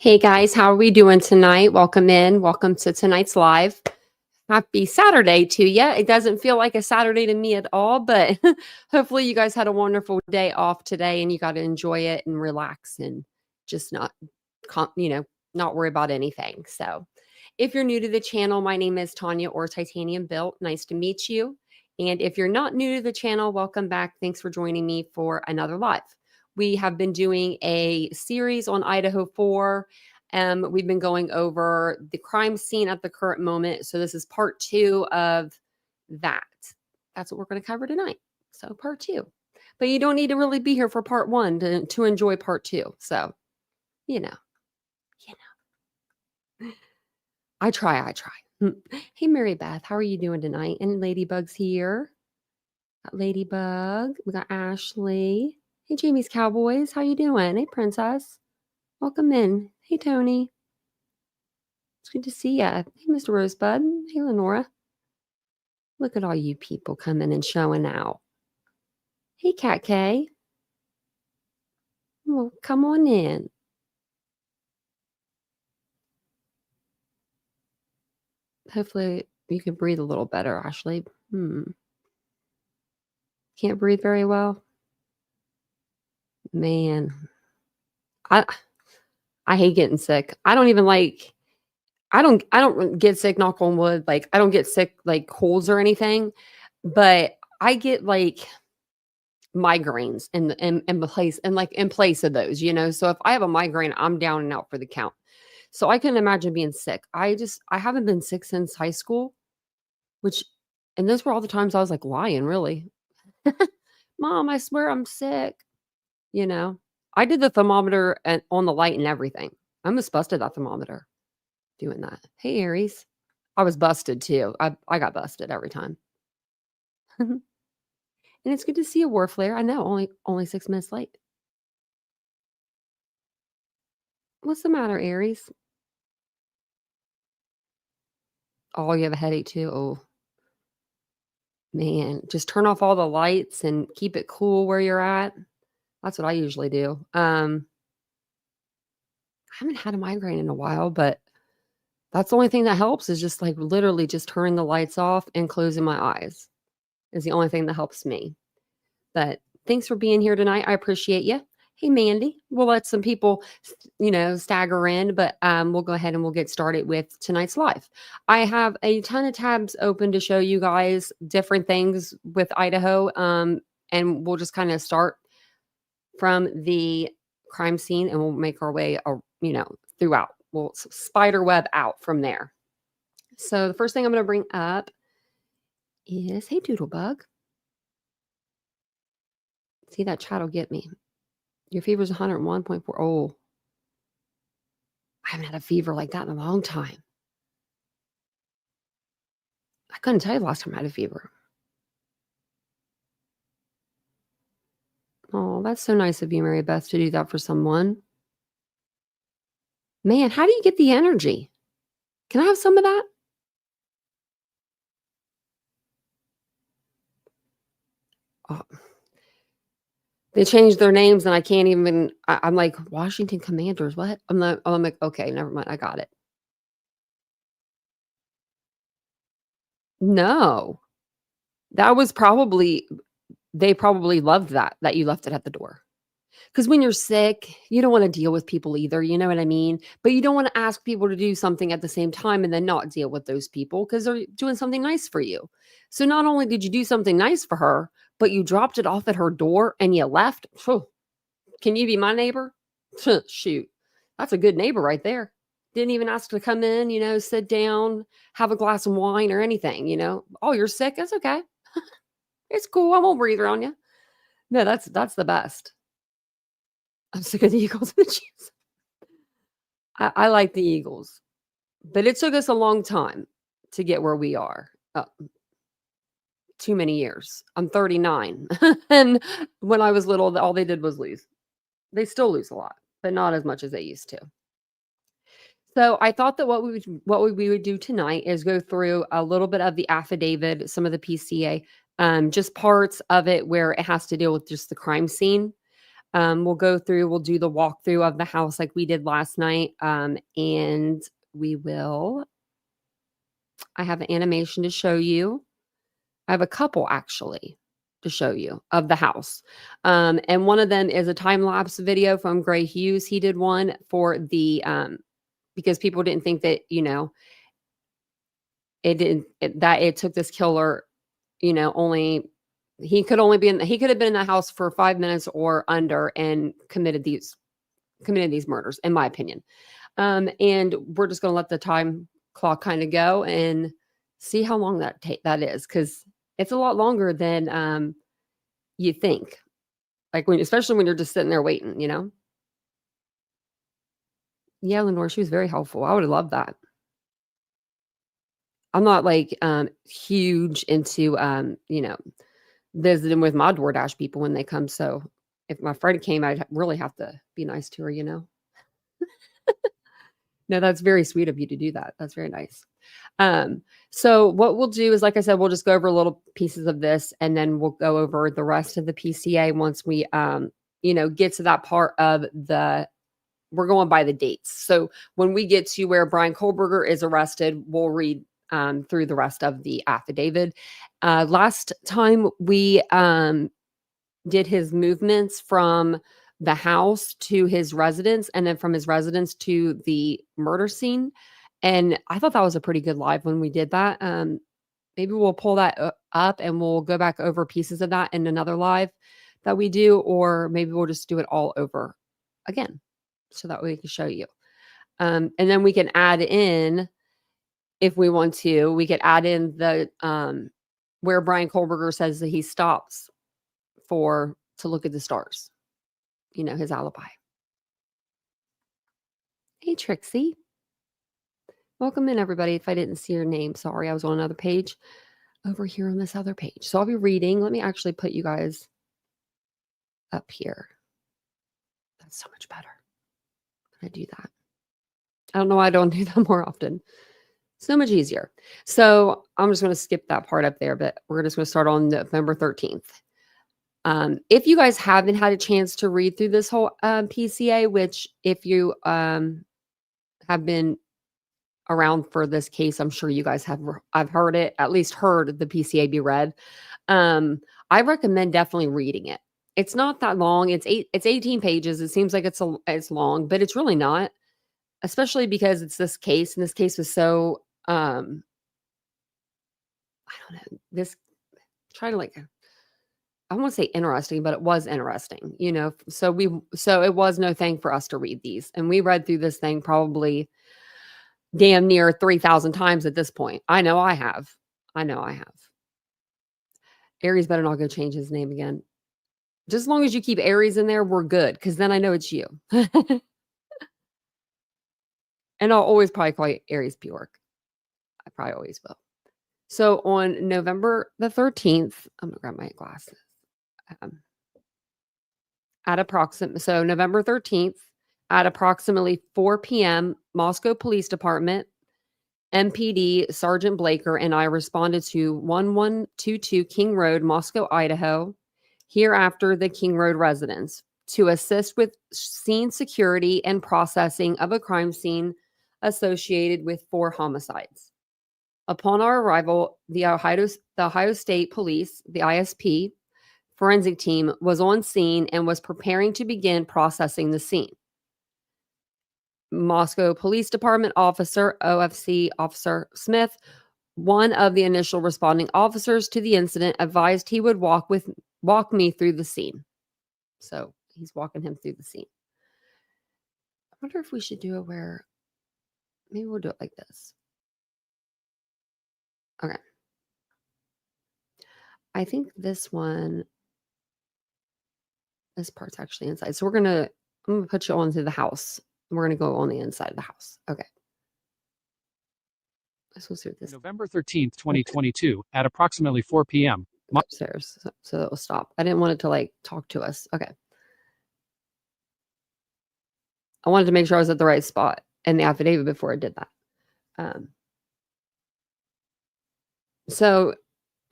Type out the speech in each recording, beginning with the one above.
Hey guys, how are we doing tonight? Welcome in. Welcome to tonight's live. Happy Saturday to you. It doesn't feel like a Saturday to me at all, but hopefully you guys had a wonderful day off today and you got to enjoy it and relax and just not worry about anything. So, if you're new to the channel, my name is Tanya or TitaniumBuilt. Nice to meet you. And if you're not new to the channel, welcome back. Thanks for joining me for another live. We have been doing a series on Idaho 4. We've been going over the crime scene at the current moment. So this is part 2 of that. That's what we're going to cover tonight. So part 2. But you don't need to really be here for part 1 to enjoy part 2. So, you know. I try. Hey, Mary Beth, how are you doing tonight? And Ladybug's here. Got Ladybug. We got Ashley. Hey, Jamie's Cowboys. How you doing? Hey, Princess. Welcome in. Hey, Tony. It's good to see ya. Hey, Mr. Rosebud. Hey, Lenora. Look at all you people coming and showing out. Hey, Cat K. Well, come on in. Hopefully you can breathe a little better, Ashley. Can't breathe very well? Man. I hate getting sick. I don't get sick, knock on wood. Like, I don't get sick like colds or anything, but I get like migraines in place of those, So if I have a migraine, I'm down and out for the count. So I couldn't imagine being sick. I haven't been sick since high school, and those were all the times I was like lying, really. Mom, I swear I'm sick. I did the thermometer on the light and everything. I almost busted that thermometer doing that. Hey, Aries. I was busted too. I got busted every time. And it's good to see you, Warflare. I know, only 6 minutes late. What's the matter, Aries? Oh, you have a headache too? Oh, man. Just turn off all the lights and keep it cool where you're at. That's what I usually do. I haven't had a migraine in a while, but that's the only thing that helps is just like literally just turning the lights off and closing my eyes is the only thing that helps me. But thanks for being here tonight. I appreciate you. Hey, Mandy. We'll let some people, stagger in, but we'll go ahead and we'll get started with tonight's live. I have a ton of tabs open to show you guys different things with Idaho, and we'll just kind of start from the crime scene, and we'll make our way, throughout. We'll spider web out from there. So the first thing I'm going to bring up is, hey, Doodlebug. See, that chat will get me. Your fever's 101.4. Oh, I haven't had a fever like that in a long time. I couldn't tell you the last time I had a fever. Oh, that's so nice of you, Mary Beth, to do that for someone. Man, how do you get the energy? Can I have some of that? Oh. They changed their names and I can't even, I'm like, Washington Commanders, what? I'm like, okay, never mind. I got it. No, that was they probably loved that you left it at the door. Because when you're sick, you don't want to deal with people either. You know what I mean? But you don't want to ask people to do something at the same time and then not deal with those people because they're doing something nice for you. So not only did you do something nice for her, but you dropped it off at her door and you left. Can you be my neighbor? Shoot. That's a good neighbor right there. Didn't even ask to come in, sit down, have a glass of wine or anything, Oh, you're sick? That's okay. It's cool. I won't breathe around you. No, that's the best. I'm sick of the Eagles and the Chiefs. I like the Eagles, but it took us a long time to get where we are. Too many years. I'm 39. And when I was little, all they did was lose. They still lose a lot, but not as much as they used to. So I thought that what we would do tonight is go through a little bit of the affidavit, some of the PCA, just parts of it where it has to deal with just the crime scene. We'll go through, we'll do the walkthrough of the house like we did last night. And we will, I have an animation to show you. I have a couple actually to show you of the house. And one of them is a time lapse video from Gray Hughes. He did one for the, because people didn't think that, that it took this killer, only he could have been in the house for 5 minutes or under and committed these murders, in my opinion. And we're just going to let the time clock kind of go and see how long that is, because it's a lot longer than you think. Like especially when you're just sitting there waiting, Yeah, Lenore, she was very helpful. I would have loved that. I'm not like huge into visiting with my DoorDash people when they come. So if my friend came, I'd really have to be nice to her. No, that's very sweet of you to do that. That's very nice. So what we'll do is, like I said, we'll just go over little pieces of this, and then we'll go over the rest of the PCA once we, get to that part of we're going by the dates. So when we get to where Brian Kohlberger is arrested, we'll read through the rest of the affidavit. Last time we did his movements from the house to his residence, and then from his residence to the murder scene. And I thought that was a pretty good live when we did that. Maybe we'll pull that up and we'll go back over pieces of that in another live that we do, or maybe we'll just do it all over again so that we can show you. And then we can add in, if we want to, we could add in the where Brian Kohlberger says that he stops to look at the stars, his alibi. Hey, Trixie. Welcome in, everybody. If I didn't see your name, sorry, I was on another page over here on this other page. So I'll be reading. Let me actually put you guys up here. That's so much better when I do that. I don't know why I don't do that more often. So much easier. So I'm just going to skip that part up there, but we're just going to start on November 13th. If you guys haven't had a chance to read through this whole PCA, which if you have been around for this case, I'm sure you guys have. I've heard it, at least heard the PCA be read. I recommend definitely reading it. It's not that long. It's 18 pages. It seems like it's long, but it's really not, especially because it's this case, and this case was so I don't know. Try to I won't say interesting, but it was interesting, so it was no thing for us to read these. And we read through this thing probably damn near 3,000 times at this point. I know I have. Aries better not go change his name again. Just as long as you keep Aries in there, we're good. Because then I know it's you. And I'll always probably call you Aries Bjork. I probably always will. So on November the 13th, I'm going to grab my glasses. So November 13th, at approximately 4 p.m., Moscow Police Department, MPD Sergeant Blaker, and I responded to 1122 King Road, Moscow, Idaho, hereafter the King Road residence, to assist with scene security and processing of a crime scene associated with 4 homicides. Upon our arrival, the Ohio State Police, the ISP, forensic team was on scene and was preparing to begin processing the scene. Moscow Police Department officer, OFC Officer Smith, one of the initial responding officers to the incident, advised he would walk me through the scene. So he's walking him through the scene. I wonder if we should do it where, maybe we'll do it like this. Okay. I think this part's actually inside. So I'm going to put you onto the house. We're going to go on the inside of the house. Okay. Let's go through this. November 13th, 2022, at approximately 4 p.m. Upstairs, so it will stop. I didn't want it to talk to us. Okay. I wanted to make sure I was at the right spot in the affidavit before I did that. So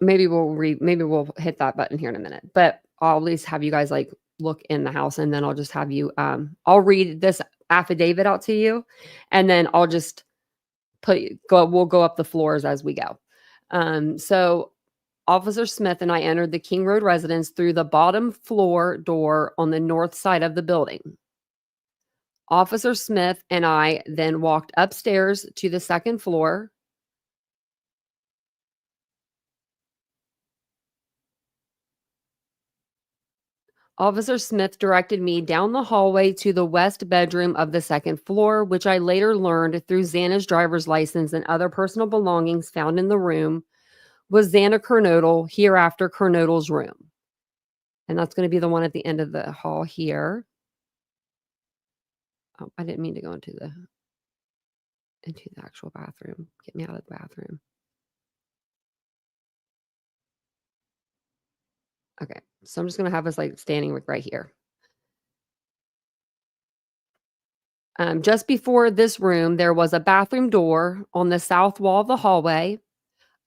maybe we'll hit that button here in a minute, but I'll at least have you guys look in the house, and then I'll just have you, I'll read this affidavit out to you, and then I'll just we'll go up the floors as we go. So Officer Smith and I entered the King Road residence through the bottom floor door on the north side of the building. Officer Smith and I then walked upstairs to the second floor. Officer Smith directed me down the hallway to the west bedroom of the second floor, which I later learned through Xana's driver's license and other personal belongings found in the room was Xana Kernodle, hereafter Kernodle's room. And that's going to be the one at the end of the hall here. Oh, I didn't mean to go into the actual bathroom. Get me out of the bathroom. Okay, so I'm just going to have us like standing right here. Just before this room, there was a bathroom door on the south wall of the hallway.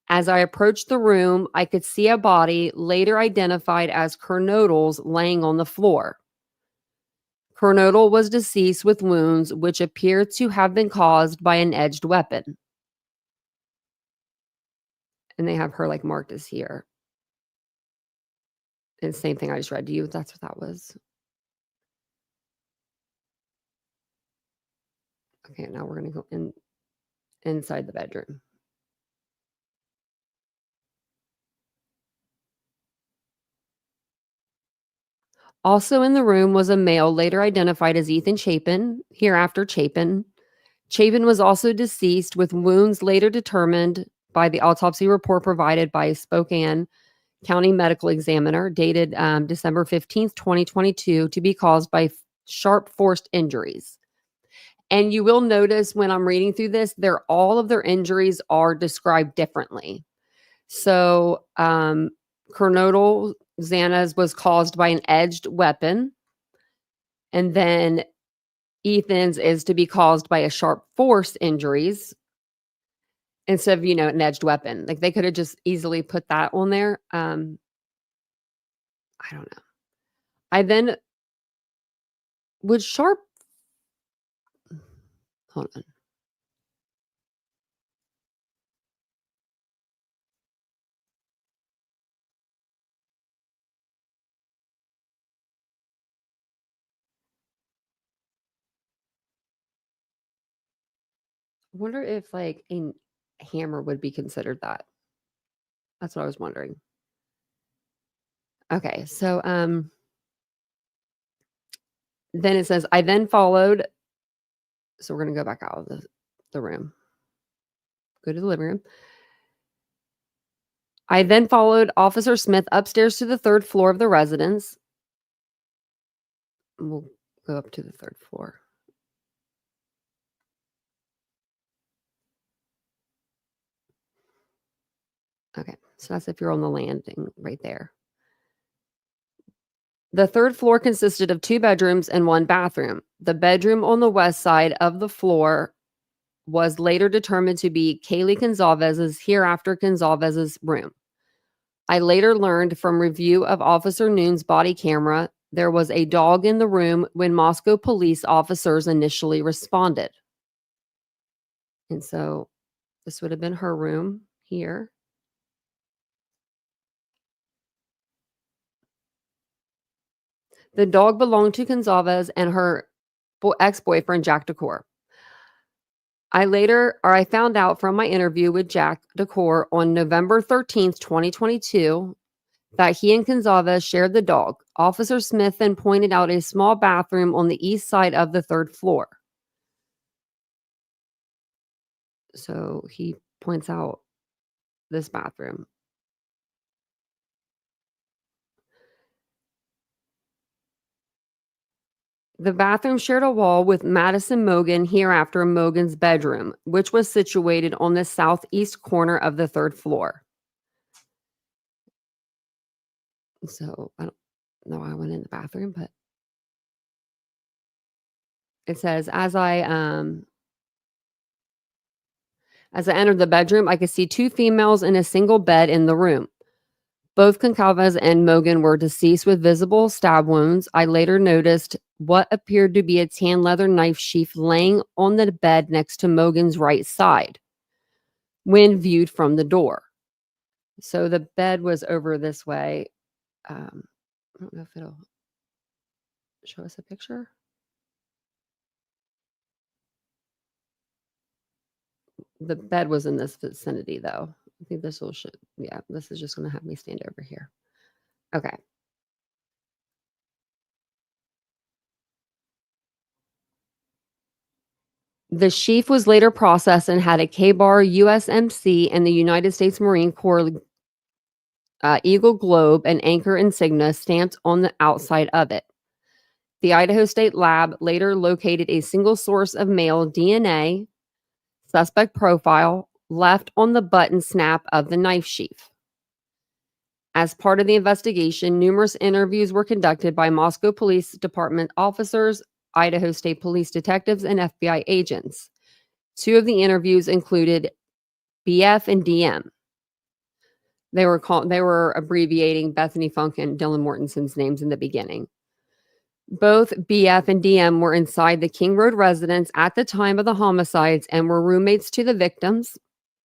As I approached the room, I could see a body later identified as Kernodle's laying on the floor. Kernodle was deceased with wounds which appear to have been caused by an edged weapon. And they have her like marked as here. And same thing I just read to you. That's what that was. Okay, now we're going to go inside the bedroom. Also in the room was a male later identified as Ethan Chapin, hereafter Chapin. Chapin was also deceased with wounds later determined by the autopsy report provided by Spokane County Medical Examiner dated December 15th, 2022 to be caused by sharp forced injuries. And you will notice when I'm reading through this, all of their injuries are described differently. So Kernodle Xana's was caused by an edged weapon. And then Ethan's is to be caused by a sharp force injuries instead of, an edged weapon. Like they could have just easily put that on there. I don't know. I then would hold on. I wonder if like a hammer would be considered that. That's what I was wondering. Okay, so then it says, I then followed. So we're going to go back out of the room. Go to the living room. I then followed Officer Smith upstairs to the third floor of the residence. We'll go up to the third floor. Okay, so that's if you're on the landing right there. The third floor consisted of 2 bedrooms and 1 bathroom. The bedroom on the west side of the floor was later determined to be Kaylee Gonzalez's, hereafter Gonzalez's room. I later learned from review of Officer Noon's body camera there was a dog in the room when Moscow police officers initially responded. And so this would have been her room here. The dog belonged to Gonzalez and her ex-boyfriend, Jack Decor. I found out from my interview with Jack Decor on November 13th, 2022, that he and Gonzalez shared the dog. Officer Smith then pointed out a small bathroom on the east side of the third floor. So he points out this bathroom. The bathroom shared a wall with Madison Mogan, hereafter Mogan's bedroom, which was situated on the southeast corner of the third floor. So I don't know why I went in the bathroom, but it says, as I entered the bedroom, I could see 2 females in a single bed in the room. Both Goncalves and Mogan were deceased with visible stab wounds. I later noticed what appeared to be a tan leather knife sheath laying on the bed next to Mogan's right side when viewed from the door. So the bed was over this way. I don't know if it'll show us a picture. The bed was in this vicinity, though. I think this will show. Yeah, this is just going to have me stand over here. Okay. The sheath was later processed and had a K-bar USMC and the United States Marine Corps Eagle Globe and anchor insignia stamped on the outside of it. The Idaho State Lab later located a single source of male DNA suspect profile left on the button snap of the knife sheath. As part of the investigation, numerous interviews were conducted by Moscow Police Department officers, Idaho State Police detectives, and FBI agents. Two of the interviews included BF and DM. They were abbreviating Bethany Funk and Dylan Mortenson's names in the beginning. Both BF and DM were inside the King Road residence at the time of the homicides and were roommates to the victims.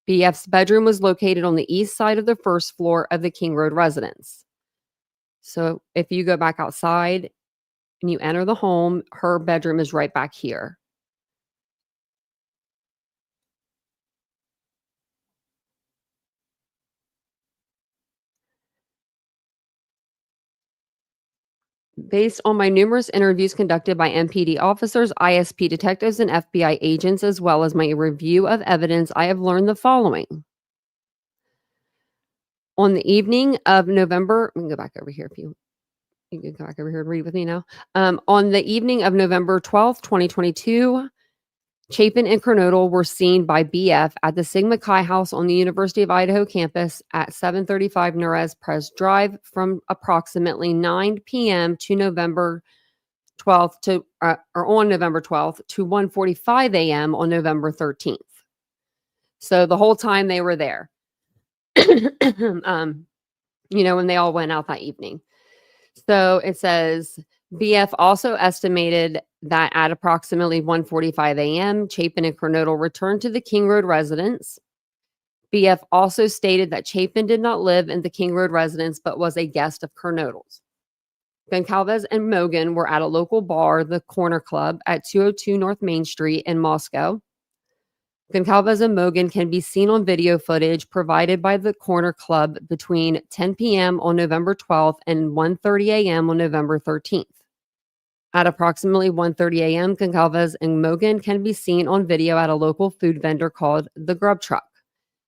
BF's bedroom was located on the east side of the first floor of the King Road residence. So if you go back outside and you enter the home, her bedroom is right back here. Based on my numerous interviews conducted by MPD officers, ISP detectives, and FBI agents, as well as my review of evidence, I have learned the following. On the evening of November, we can go back over here if you can go back over here and read with me now. On the evening of November 12th, 2022, Chapin and Kernodle were seen by BF at the Sigma Chi House on the University of Idaho campus at 735 Nerez Press Drive from approximately 9 p.m. to November 12th to or on November 12th to 1:45 a.m. on November 13th. So the whole time they were there. When they all went out that evening. So it says BF also estimated that at approximately 1:45 a.m., Chapin and Kernodle returned to the King Road residence. BF also stated that Chapin did not live in the King Road residence, but was a guest of Kernodle's. Goncalves and Mogan were at a local bar, the Corner Club, at 202 North Main Street in Moscow. Goncalves and Mogan can be seen on video footage provided by the Corner Club between 10 p.m. on November 12th and 1:30 a.m. on November 13th. At approximately 1:30 a.m., Goncalves and Mogan can be seen on video at a local food vendor called The Grub Truck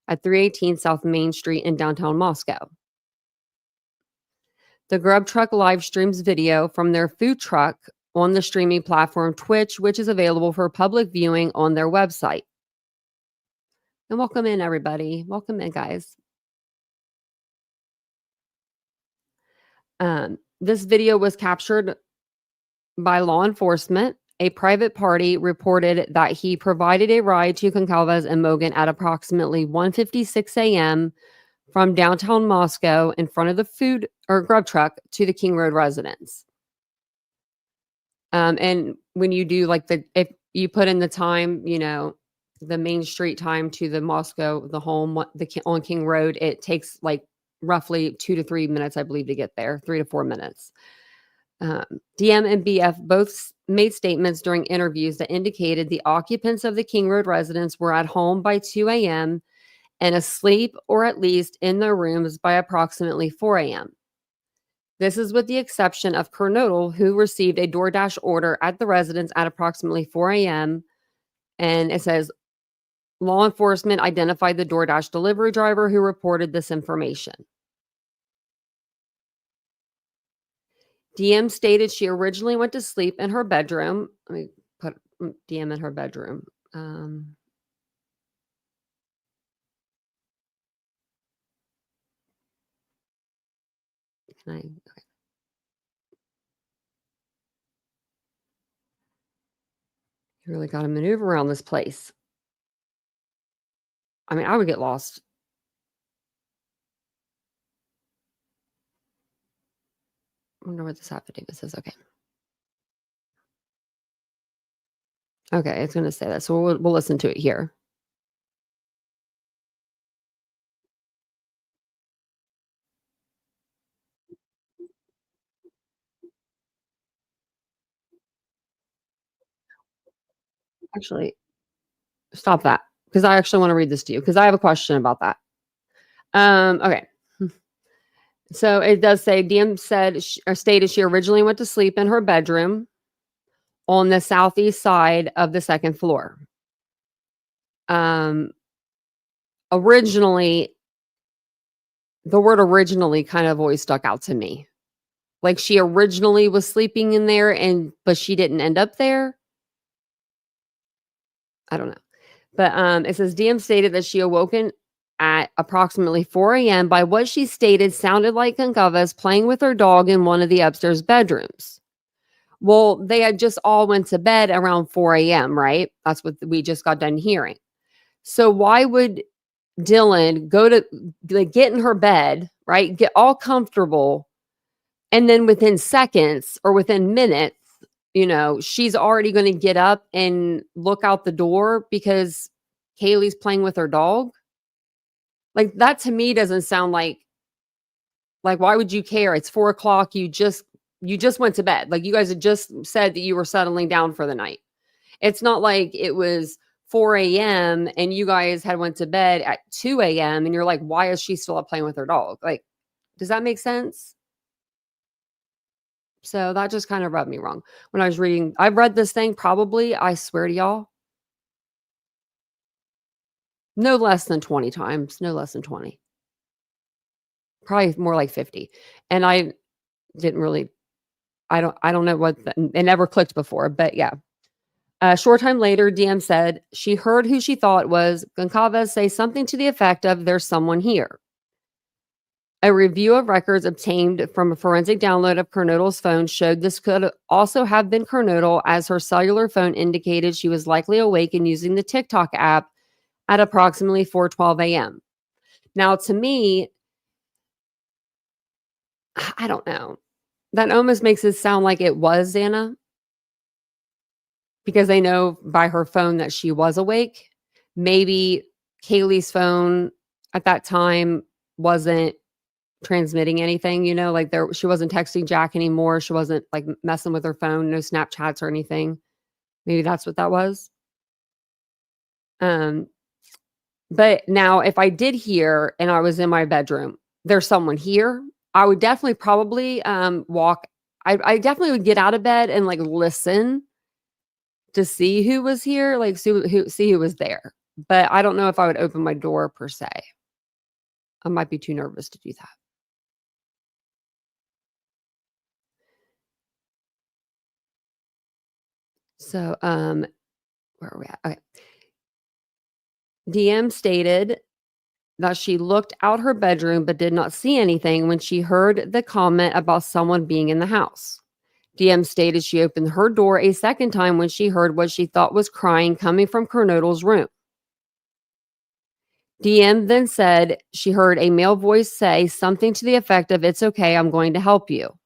at 318 South Main Street in downtown Moscow. The Grub Truck live streams video from their food truck on the streaming platform Twitch, which is available for public viewing on their website. And welcome in, everybody. Welcome in, guys. This video was captured by law enforcement. A private party reported that he provided a ride to Goncalves and Mogan at approximately 1:56 a.m. from downtown Moscow in front of the food or Grub Truck to the King Road residence. And when you do if you put in the time, the Main Street time to the Moscow, the home, on King Road, it takes roughly 2 to 3 minutes, I believe, to get there, 3 to 4 minutes. DM and BF both made statements during interviews that indicated the occupants of the King Road residence were at home by 2 a.m. and asleep or at least in their rooms by approximately 4 a.m. This is with the exception of Kernodle, who received a DoorDash order at the residence at approximately 4 a.m. And it says, law enforcement identified the DoorDash delivery driver who reported this information. DM stated she originally went to sleep in her bedroom. Let me put DM in her bedroom. Can I? Okay. You really got to maneuver around this place. I mean, I would get lost. wonder what this affidavit says. Okay. Okay, it's gonna say that, so we'll listen to it here. Actually, stop that, because I actually wanna read this to you, because I have a question about that. Okay. So it does say DM said or stated she originally went to sleep in her bedroom on the southeast side of the second floor. Um, originally, the word originally kind of always stuck out to me. Like she originally was sleeping in there but she didn't end up there. I don't know. But it says DM stated that she awoken at approximately 4 a.m. by what she stated sounded like Concavas playing with her dog in one of the upstairs bedrooms. Well, they had just all went to bed around 4 a.m., right? That's what we just got done hearing. So why would Dylan go to like get in her bed, right? Get all comfortable, and then within seconds or within minutes, she's already going to get up and look out the door because Kaylee's playing with her dog. Like that to me doesn't sound like why would you care? It's 4 o'clock. You just went to bed. Like you guys had just said that you were settling down for the night. It's not like it was 4 a.m. and you guys had went to bed at 2 a.m. and you're like, why is she still up playing with her dog? Like, does that make sense? So that just kind of rubbed me wrong when I was reading. I've read this thing probably, I swear to y'all, no less than 20 times, no less than 20, probably more like 50. And I didn't really, I don't know it never clicked before, but yeah. A short time later, DM said she heard who she thought was Goncalves say something to the effect of, there's someone here. A review of records obtained from a forensic download of Kernodle's phone showed this could also have been Kernodle, as her cellular phone indicated she was likely awake and using the TikTok app at approximately 4:12 a.m. Now, to me, I don't know. That almost makes it sound like it was Xana because they know by her phone that she was awake. Maybe Kaylee's phone at that time wasn't transmitting anything, like she wasn't texting Jack anymore. She wasn't like messing with her phone, no Snapchats or anything. Maybe that's what that was. Um, but now if I did hear and I was in my bedroom, there's someone here, I would definitely probably walk. I definitely would get out of bed and like listen to see who was here, like see who was there. But I don't know if I would open my door per se. I might be too nervous to do that. So, where are we at? Okay. DM stated that she looked out her bedroom but did not see anything when she heard the comment about someone being in the house. DM stated she opened her door a second time when she heard what she thought was crying coming from Kernodle's room. DM then said she heard a male voice say something to the effect of, "It's okay, I'm going to help you."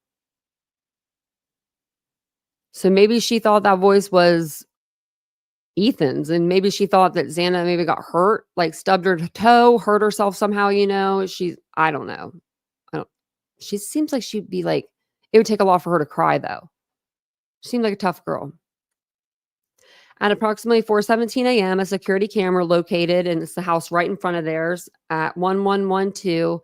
So maybe she thought that voice was Ethan's, and maybe she thought that Xana maybe got hurt, like stubbed her toe, hurt herself somehow, I don't know. I don't She seems like she'd be like it would take a lot for her to cry though. She seemed like a tough girl. At approximately 4:17 a.m., a security camera located, and it's the house right in front of theirs at 1112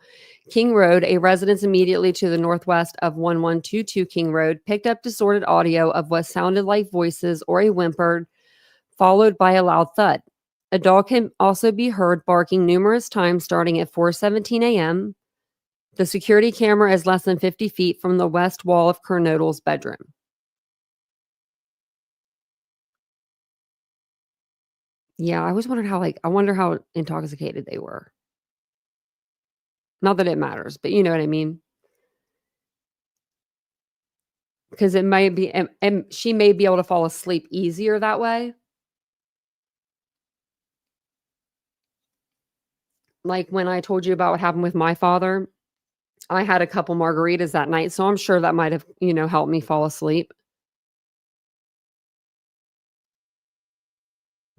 King Road, a residence immediately to the northwest of 1122 King Road, picked up distorted audio of what sounded like voices or a whimper, followed by a loud thud. A dog can also be heard barking numerous times starting at 4:17 a.m. The security camera is less than 50 feet from the west wall of Kernodle's bedroom. Yeah, I always wondered I wonder how intoxicated they were. Not that it matters, but you know what I mean? Because it might be and she may be able to fall asleep easier that way. Like when I told you about what happened with my father, I had a couple margaritas that night, so I'm sure that might have, helped me fall asleep.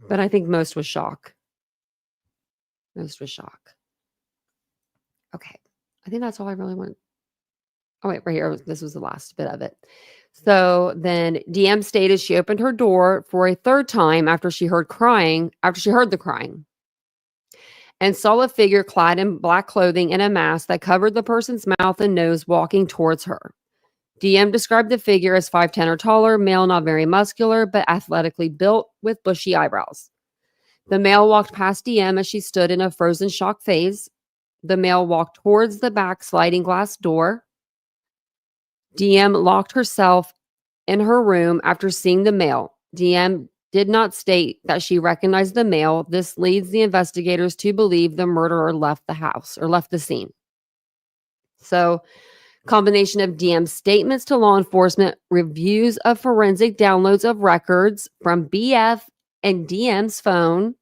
But I think most was shock. Most was shock. Okay. I think that's all I really want. Oh, wait, right here. This was the last bit of it. So then DM stated she opened her door for a third time after she heard the crying, and saw a figure clad in black clothing and a mask that covered the person's mouth and nose walking towards her. DM described the figure as 5'10" or taller, male, not very muscular, but athletically built with bushy eyebrows. The male walked past DM as she stood in a frozen shock phase. The male walked towards the back sliding glass door. DM locked herself in her room after seeing the male. DM did not state that she recognized the male. This leads the investigators to believe the murderer left the house or left the scene. So, combination of DM's statements to law enforcement, reviews of forensic downloads of records from BF and DM's phone,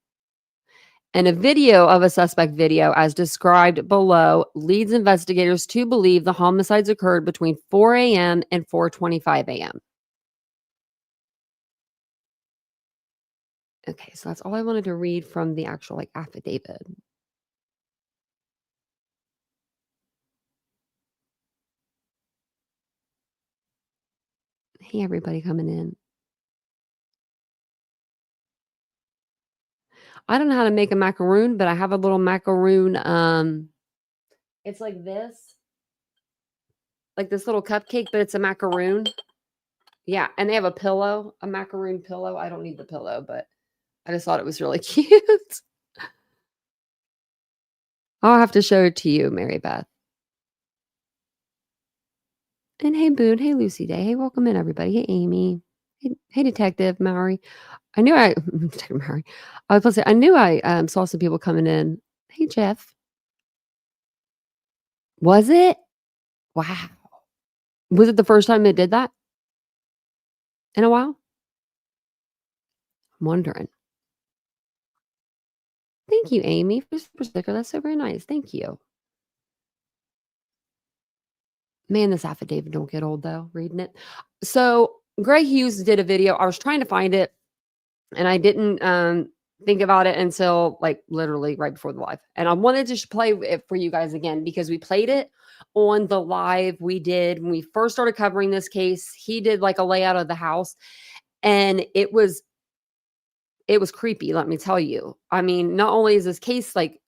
and a video of a suspect video as described below leads investigators to believe the homicides occurred between 4 a.m. and 4:25 a.m. Okay, so that's all I wanted to read from the actual affidavit. Hey, everybody coming in. I don't know how to make a macaroon, but I have a little macaroon. It's like this little cupcake, but it's a macaroon. Yeah, and they have a macaroon pillow. I don't need the pillow, but I just thought it was really cute. I'll have to show it to you, Mary Beth. And hey, Boone. Hey, Lucy Day. Hey, welcome in, everybody. Hey, Amy. Hey, Detective Mallory. Detective Mallory. I was supposed to say, I knew I saw some people coming in. Hey, Jeff. Was it? Wow. Was it the first time it did that in a while? I'm wondering. Thank you, Amy, for the super sticker. That's so very nice. Thank you. Man, this affidavit don't get old though, reading it. So Greg Hughes did a video. I was trying to find it and I didn't think about it until like literally right before the live. And I wanted to play it for you guys again because we played it on the live we did when we first started covering this case. He did like a layout of the house and it was creepy, let me tell you. I mean, not only is this case like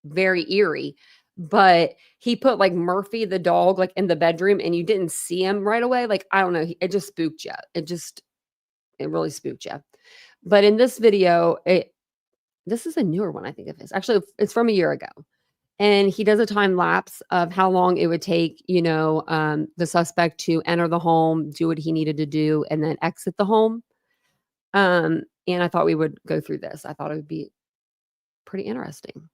very eerie, but he put like Murphy the dog like in the bedroom and you didn't see him right away. Like, I don't know, it just spooked you. It really spooked you. But in this video, this is a newer one, I think of his. Actually, it's from a year ago. And he does a time lapse of how long it would take, the suspect to enter the home, do what he needed to do, and then exit the home. And I thought we would go through this. I thought it would be pretty interesting.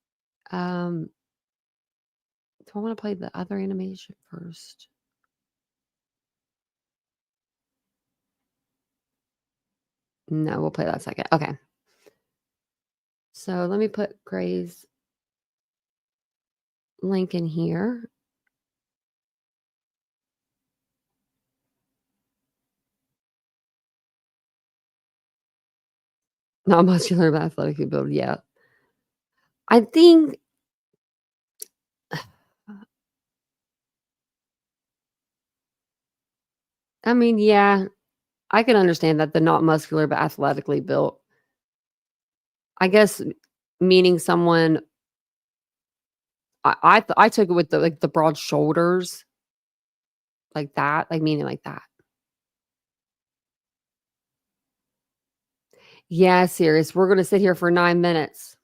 Do I want to play the other animation first? No, we'll play that second. Okay. So let me put Gray's link in here. Not muscular, but athletically built. Yeah. I think yeah, I can understand that the not muscular but athletically built. I guess meaning someone I took it with the broad shoulders like that, like meaning like that. Yeah, serious. We're gonna sit here for 9 minutes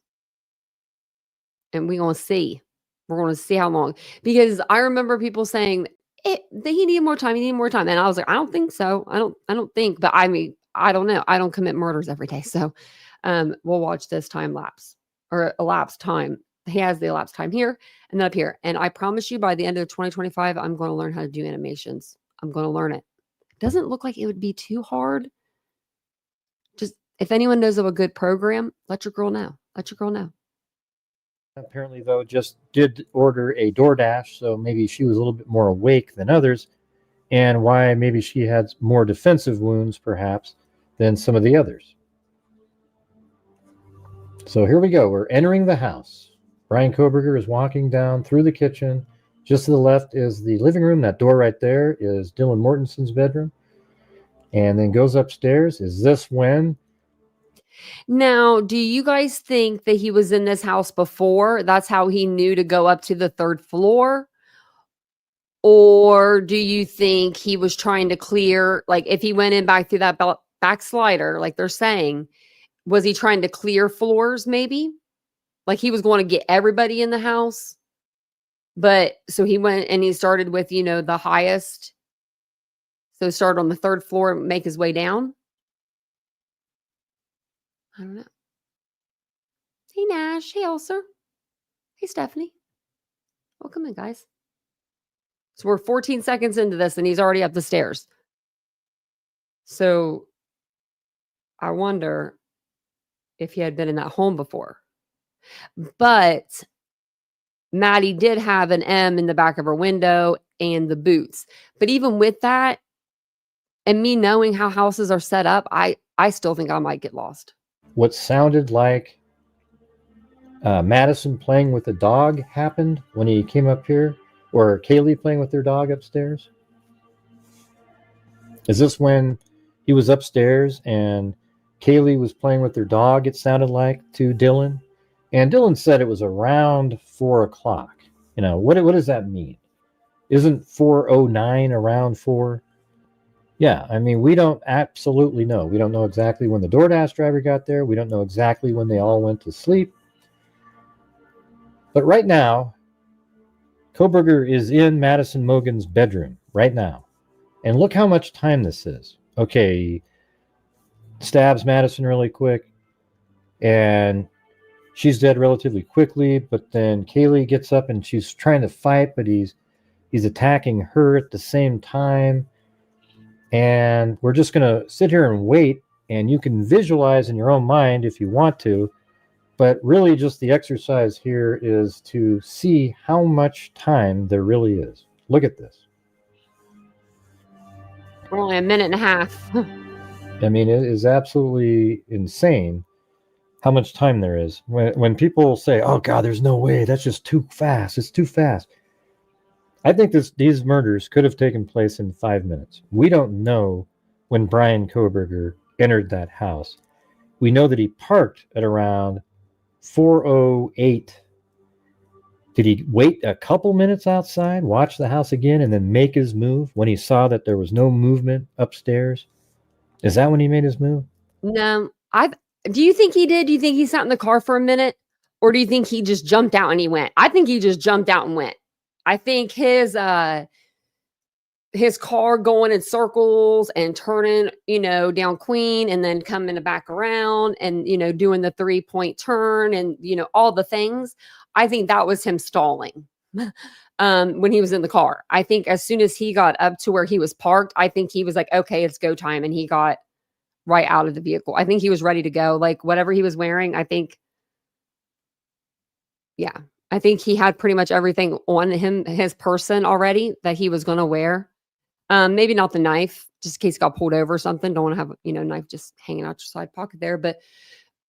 and we're gonna see. We're gonna see how long. Because I remember people saying he needed more time, he needed more time. And I was like, I don't think so. I don't think, but I mean, I don't know. I don't commit murders every day. So we'll watch this time lapse or elapsed time. He has the elapsed time here and then up here. And I promise you by the end of 2025, I'm going to learn how to do animations. I'm going to learn it. Doesn't look like it would be too hard. Just if anyone knows of a good program, let your girl know. Let your girl know. Apparently, though, just did order a DoorDash, so maybe she was a little bit more awake than others, and why maybe she had more defensive wounds, perhaps, than some of the others. So here we go. We're entering the house. Brian Koberger is walking down through the kitchen. Just to the left is the living room. That door right there is Dylan Mortensen's bedroom. And then goes upstairs. Is this when? Now, do you guys think that he was in this house before? That's how he knew to go up to the 3rd floor? Or do you think he was trying to clear, like if he went in back through that back slider, like they're saying, was he trying to clear floors maybe? Like he was going to get everybody in the house? But so he went and he started with, the highest. So start on the 3rd floor and make his way down? I don't know. Hey, Nash. Hey, Ulcer. Hey, Stephanie. Welcome in, guys. So we're 14 seconds into this and he's already up the stairs. So I wonder if he had been in that home before. But Maddie did have an M in the back of her window and the boots. But even with that, and me knowing how houses are set up, I still think I might get lost. What sounded like Madison playing with the dog happened when he came up here, or Kaylee playing with their dog upstairs? Is this when he was upstairs and Kaylee was playing with their dog, it sounded like, to Dylan? And Dylan said it was around 4 o'clock. What does that mean? Isn't 4:09 around 4? Yeah, I mean, we don't absolutely know. We don't know exactly when the DoorDash driver got there. We don't know exactly when they all went to sleep. But right now, Koberger is in Madison Mogen's bedroom right now. And look how much time this is. Okay, he stabs Madison really quick, and she's dead relatively quickly, but then Kaylee gets up and she's trying to fight, but he's attacking her at the same time. And we're just going to sit here and wait, and you can visualize in your own mind if you want to, but really just the exercise here is to see how much time there really is. Look at this. We're only a minute and a half. I mean, it is absolutely insane how much time there is. When people say, oh, God, there's no way, that's just too fast. It's too fast. I think these murders could have taken place in 5 minutes. We don't know when Brian Koberger entered that house. We know that he parked at around 4:08. Did he wait a couple minutes outside, watch the house again, and then make his move when he saw that there was no movement upstairs? Is that when he made his move? No, do you think he did? Do you think he sat in the car for a minute? Or do you think he just jumped out and he went? I think he just jumped out and went. I think his car going in circles and turning, down Queen and then coming back around and, doing the 3-point turn and, all the things. I think that was him stalling when he was in the car. I think as soon as he got up to where he was parked, I think he was like, okay, it's go time. And he got right out of the vehicle. I think he was ready to go. Like whatever he was wearing, I think he had pretty much everything on him, his person already that he was going to wear. Maybe not the knife, just in case he got pulled over or something. Don't want to have, knife just hanging out your side pocket there. But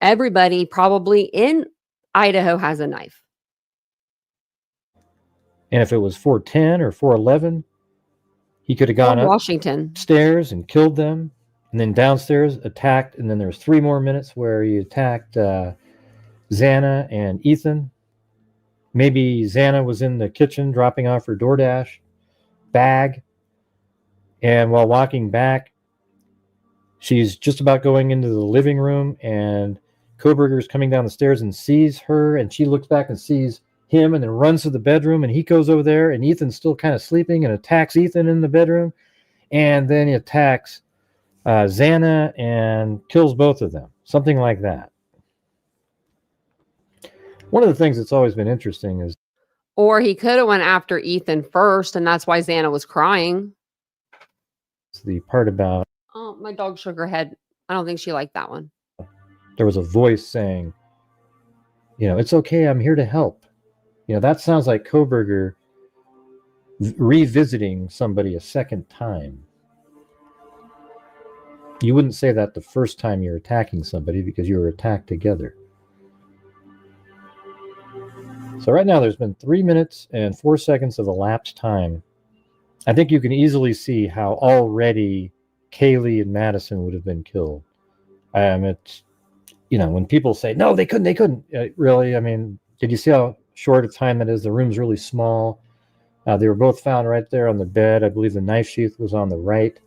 everybody probably in Idaho has a knife. And if it was 4:10 or 4:11, he could have gone upstairs and killed them, and then downstairs attacked. And then there's 3 more minutes where he attacked Xana and Ethan. Maybe Xana was in the kitchen dropping off her DoorDash bag. And while walking back, she's just about going into the living room, and Koberger's coming down the stairs and sees her, and she looks back and sees him and then runs to the bedroom, and he goes over there, and Ethan's still kind of sleeping and attacks Ethan in the bedroom. And then he attacks Xana and kills both of them. Something like that. One of the things that's always been interesting is... Or he could have went after Ethan first, and that's why Xana was crying. The part about... Oh, my dog shook her head. I don't think she liked that one. There was a voice saying, It's okay. I'm here to help. That sounds like Kohberger revisiting somebody a second time. You wouldn't say that the first time you're attacking somebody because you were attacked together. So right now there's been 3 minutes and 4 seconds of elapsed time. I think you can easily see how already Kaylee and Madison would have been killed. It's, when people say, no, they couldn't. Really, did you see how short a time that is? The room's really small. They were both found right there on the bed. I believe the knife sheath was on the right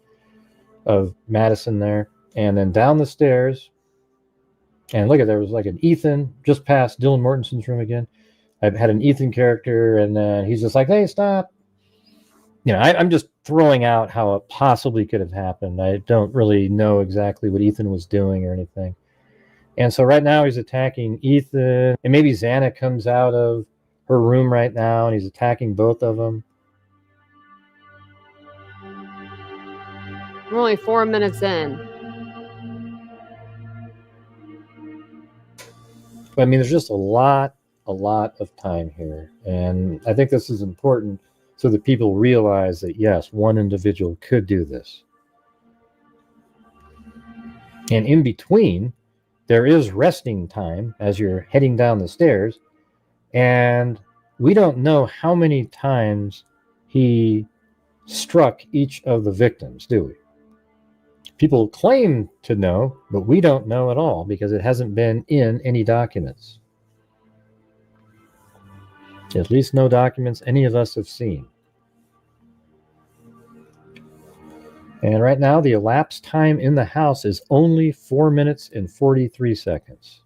of Madison there. And then down the stairs. And look there was like an Ethan just past Dylan Mortensen's room again. I've had an Ethan character, and then he's just like, hey, stop. I'm just throwing out how it possibly could have happened. I don't really know exactly what Ethan was doing or anything. And so right now he's attacking Ethan, and maybe Xana comes out of her room right now, and he's attacking both of them. We're only 4 minutes in. There's just a lot of time here. And I think this is important so that people realize that, yes, one individual could do this. And in between, there is resting time as you're heading down the stairs. And we don't know how many times he struck each of the victims, do we? People claim to know, but we don't know at all because it hasn't been in any documents. At least no documents any of us have seen. And right now, the elapsed time in the house is only 4 minutes and 43 seconds.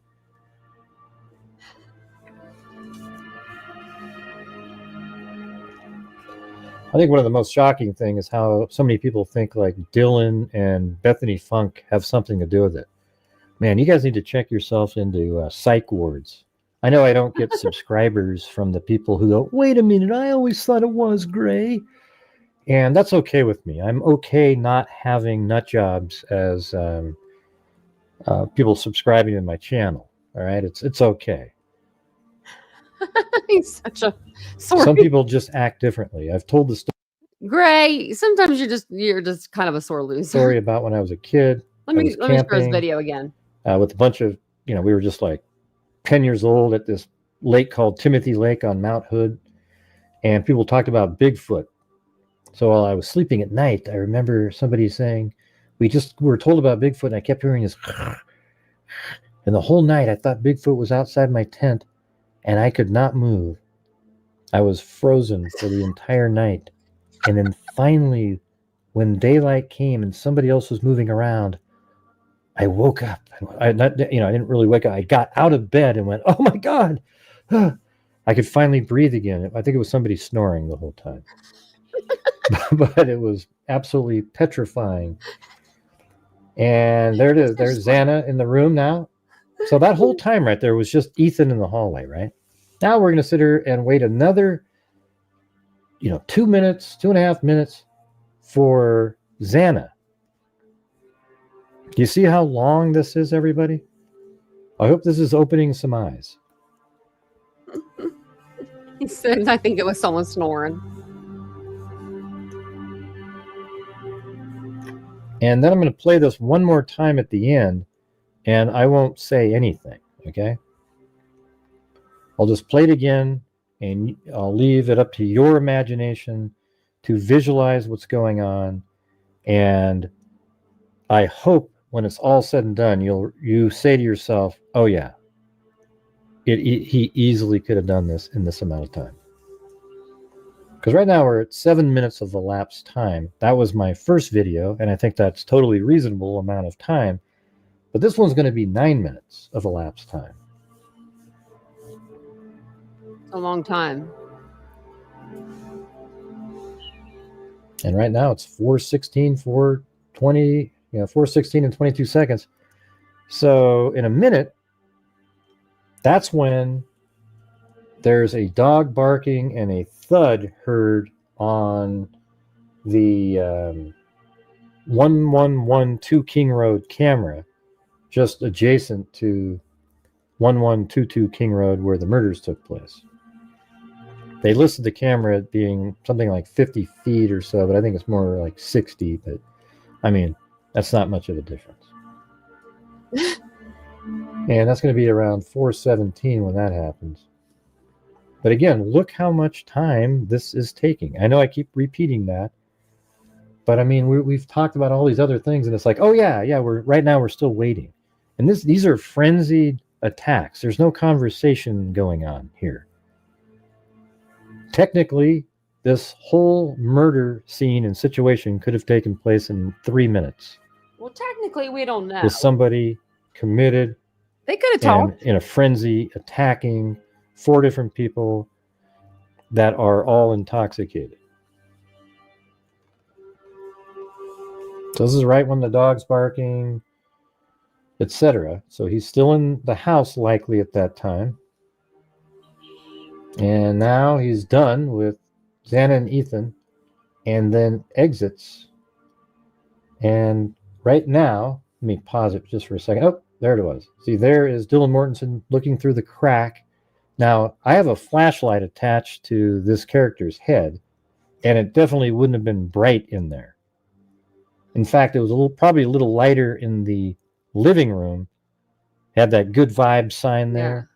I think one of the most shocking things is how so many people think like Dylan and Bethany Funk have something to do with it. Man, you guys need to check yourself into psych wards. I know I don't get subscribers from the people who go, wait a minute, I always thought it was Gray. And that's okay with me. I'm okay not having nut jobs as people subscribing to my channel. All right, it's okay. He's such a sorry. Some people just act differently. I've told the story. Gray, sometimes you're just kind of a sore loser. Story about when I was a kid. Let me share his video again. With a bunch of, we were just like 10 years old at this lake called Timothy Lake on Mount Hood, and people talked about Bigfoot. So while I was sleeping at night, I remember somebody saying, we were told about Bigfoot, and I kept hearing this, and the whole night I thought Bigfoot was outside my tent, and I could not move. I was frozen for the entire night. And then finally, when daylight came and somebody else was moving around, I woke up. I didn't really wake up. I got out of bed and went, oh my God. I could finally breathe again. I think it was somebody snoring the whole time. But it was absolutely petrifying. And there it is. There's Xana in the room now. So that whole time right there was just Ethan in the hallway, right? Now we're going to sit here and wait another, 2 minutes, 2.5 minutes for Xana. Do you see how long this is, everybody? I hope this is opening some eyes. He said, I think it was someone snoring. And then I'm going to play this one more time at the end, and I won't say anything, okay? I'll just play it again, and I'll leave it up to your imagination to visualize what's going on. And I hope when it's all said and done, you say to yourself, oh yeah, he easily could have done this in this amount of time. Because right now we're at 7 minutes of elapsed time. That was my first video, and I think that's totally reasonable amount of time. But this one's going to be 9 minutes of elapsed time. A long time. And right now it's 4:16, 4:20, 4:16 and 22 seconds. So in a minute, that's when there's a dog barking and a thud heard on the 1112 King Road camera, just adjacent to 1122 King Road where the murders took place. They listed the camera at being something like 50 feet or so, but I think it's more like 60. But I mean, that's not much of a difference. And that's going to be around 4:17 when that happens. But again, look how much time this is taking. I know I keep repeating that, but I mean, we've talked about all these other things, and it's like, oh yeah, we're still waiting. And these are frenzied attacks. There's no conversation going on here. Technically, this whole murder scene and situation could have taken place in 3 minutes. Well, technically, we don't know. With somebody committed. They could have talked. In a frenzy, attacking 4 different people that are all intoxicated. So this is right when the dog's barking, etc. So he's still in the house likely at that time. And now he's done with Xana and Ethan and then exits. And right now, let me pause it just for a second. Oh, there it was. See, there is Dylan Mortensen looking through the crack. Now, I have a flashlight attached to this character's head, and it definitely wouldn't have been bright in there. In fact, it was probably a little lighter in the living room. Had that good vibe sign there. Yeah.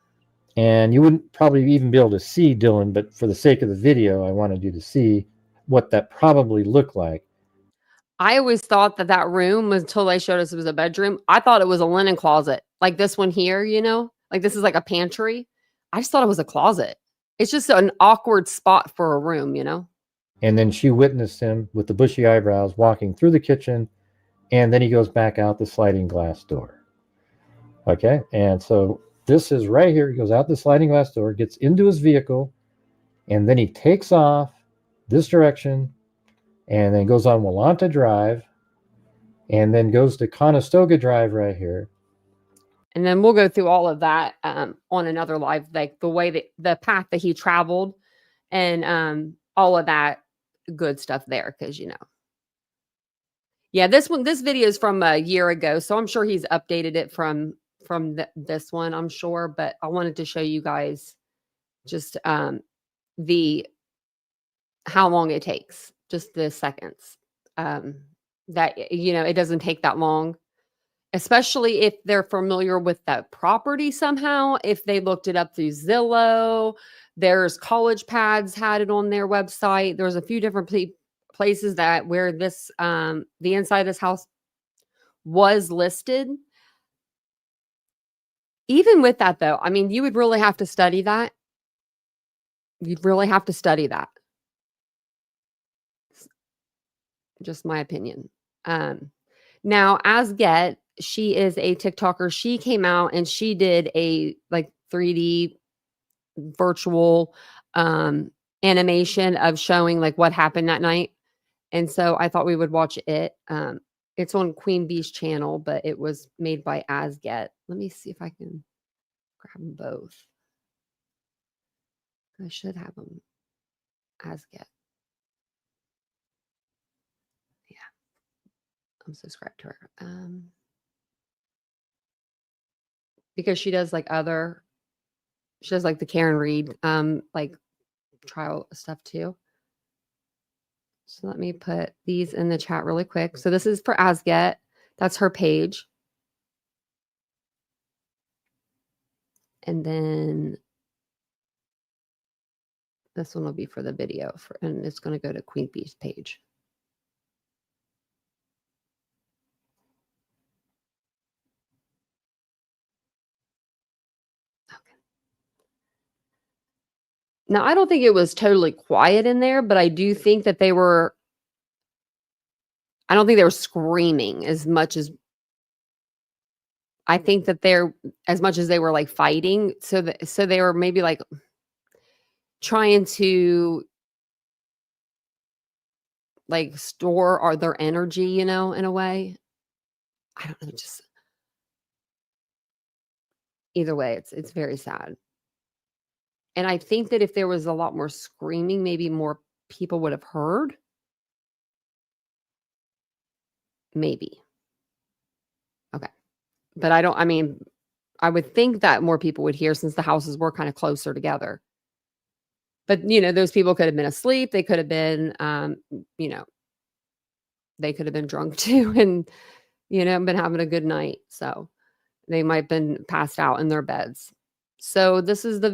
And you wouldn't probably even be able to see Dylan, but for the sake of the video, I wanted you to see what that probably looked like. I always thought that room, until they showed us it was a bedroom, I thought it was a linen closet. Like this one here, like this is like a pantry. I just thought it was a closet. It's just an awkward spot for a room, And then she witnessed him with the bushy eyebrows walking through the kitchen, and then he goes back out the sliding glass door. Okay, and so this is right here. He goes out the sliding glass door, gets into his vehicle, and then he takes off this direction, and then goes on Willanta Drive, and then goes to Conestoga Drive right here. And then we'll go through all of that on another live, like the path that he traveled and all of that good stuff there, because yeah, this video is from a year ago, so I'm sure he's updated it from this one, I'm sure. But I wanted to show you guys just how long it takes, just the seconds. That it doesn't take that long. Especially if they're familiar with that property somehow, if they looked it up through Zillow, there's College Pads had it on their website. There's a few different places where this, the inside of this house was listed. Even with that though, I mean, you would really have to study that. You'd really have to study that. Just my opinion. Now, Asget, she is a TikToker. She came out and she did a 3D virtual animation of showing what happened that night. And so I thought we would watch it. It's on Queen Bee's channel, but it was made by Asget. Let me see if I can grab them both. I should have them. Asget. Yeah. I'm subscribed to her. Because she does the Karen Reed trial stuff too. So let me put these in the chat really quick. So this is for Asget. That's her page. And then this one will be for the video and it's going to go to Queen Bee's page. Now, I don't think it was totally quiet in there, but I do think that I don't think they were screaming as much as, I think that as much as they were fighting. So they were maybe trying to store their energy, in a way. I don't know, just either way, it's very sad. And I think that if there was a lot more screaming, maybe more people would have heard. Maybe. Okay. But I I would think that more people would hear since the houses were kind of closer together. But, you know, those people could have been asleep. They could have been, you know, they could have been drunk too and, you know, been having a good night. So they might have been passed out in their beds. So this is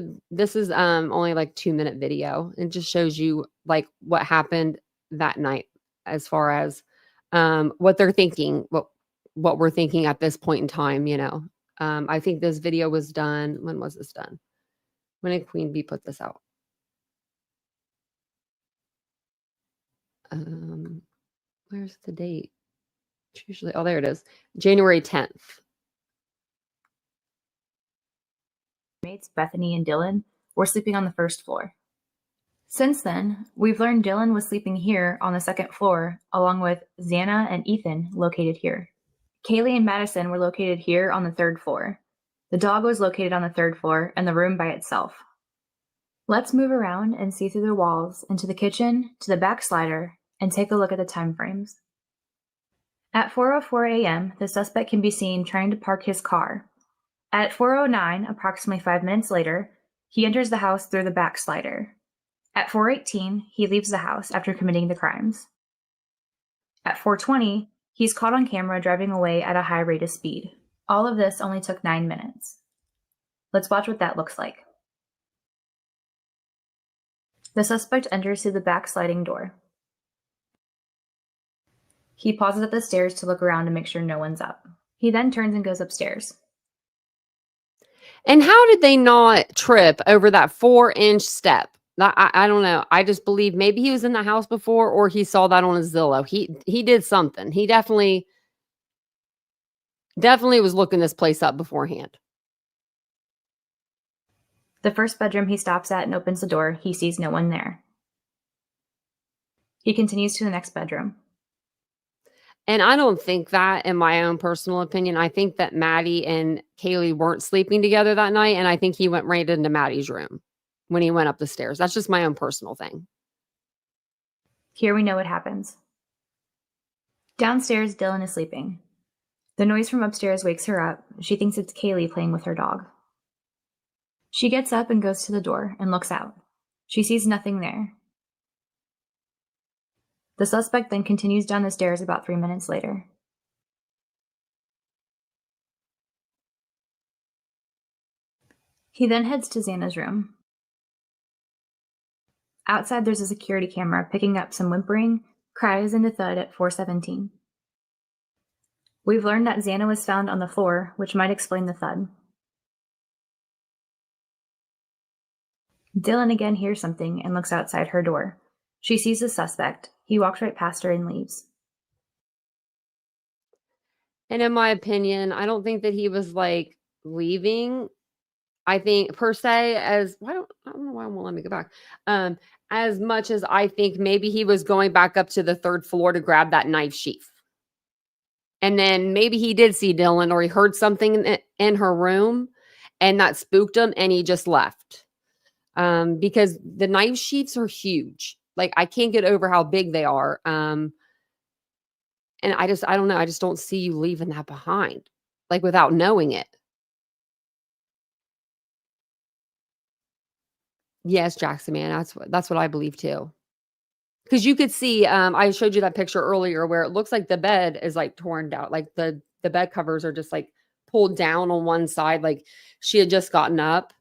only like 2-minute video. It just shows you like what happened that night as far as what they're thinking, what we're thinking at this point in time, you know. I think this video was done. When was this done? When did Queen Bee put this out? Where's the date? It's usually, oh, there it is. January 10th. Mates Bethany and Dylan were sleeping on the first floor. Since then, we've learned Dylan was sleeping here on the second floor, along with Xana and Ethan located here. Kaylee and Madison were located here on the third floor. The dog was located on the third floor and the room by itself. Let's move around and see through the walls into the kitchen, to the back slider, and take a look at the time frames. At 4:04 a.m., the suspect can be seen trying to park his car. At 4:09, approximately 5 minutes later, he enters the house through the back slider. At 4:18, he leaves the house after committing the crimes. At 4:20, he's caught on camera driving away at a high rate of speed. All of this only took 9 minutes. Let's watch what that looks like. The suspect enters through the back sliding door. He pauses at the stairs to look around to make sure no one's up. He then turns and goes upstairs. And how did they not trip over that 4-inch step? I don't know. I just believe maybe he was in the house before or he saw that on his Zillow. He did something. He definitely was looking this place up beforehand. The first bedroom he stops at and opens the door. He sees no one there. He continues to the next bedroom. And I don't think that, in my own personal opinion, I think that Maddie and Kaylee weren't sleeping together that night. And I think he went right into Maddie's room when he went up the stairs. That's just my own personal thing. Here we know what happens. Downstairs, Dylan is sleeping. The noise from upstairs wakes her up. She thinks it's Kaylee playing with her dog. She gets up and goes to the door and looks out. She sees nothing there. The suspect then continues down the stairs about 3 minutes later. He then heads to Xana's room. Outside, there's a security camera picking up some whimpering, cries, and a thud at 4:17. We've learned that Xana was found on the floor, which might explain the thud. Dylan again hears something and looks outside her door. She sees the suspect. He walks right past her and leaves. And in my opinion, I don't think that he was like leaving. I think per se I don't know why I won't let me go back. As much as I think maybe he was going back up to the third floor to grab that knife sheath. And then maybe he did see Dylan or he heard something in her room and that spooked him and he just left. Because the knife sheaths are huge. Like I can't get over how big they are. And I don't know. I just don't see you leaving that behind, like without knowing it. Yes, Jackson, man. That's what I believe too. Because you could see, I showed you that picture earlier where it looks like the bed is like torn down. Like the bed covers are just like pulled down on one side. Like she had just gotten up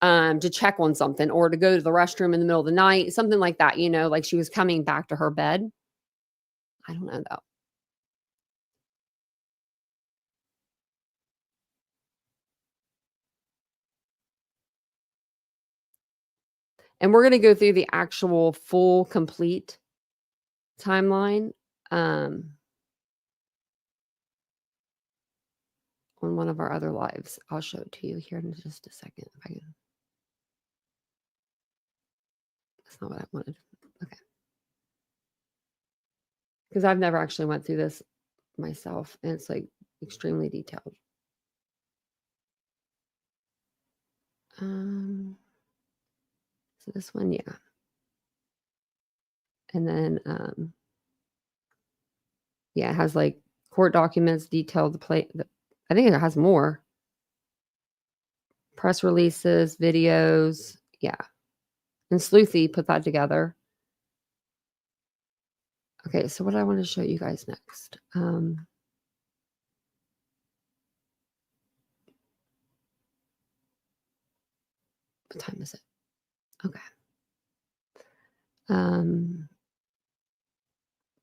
to check on something or to go to the restroom in the middle of the night, something like that, you know, like she was coming back to her bed. I don't know though. And we're going to go through the actual full, complete timeline on one of our other lives. I'll show it to you here in just a second. If I can. That's not what I wanted. Okay. Because I've never actually went through this myself, and it's like extremely detailed. So this one, yeah. And then, yeah, it has like court documents, detailed I think it has more. Press releases, videos. Yeah. And Sleuthy put that together. Okay, so what I want to show you guys next. What time is it? Okay.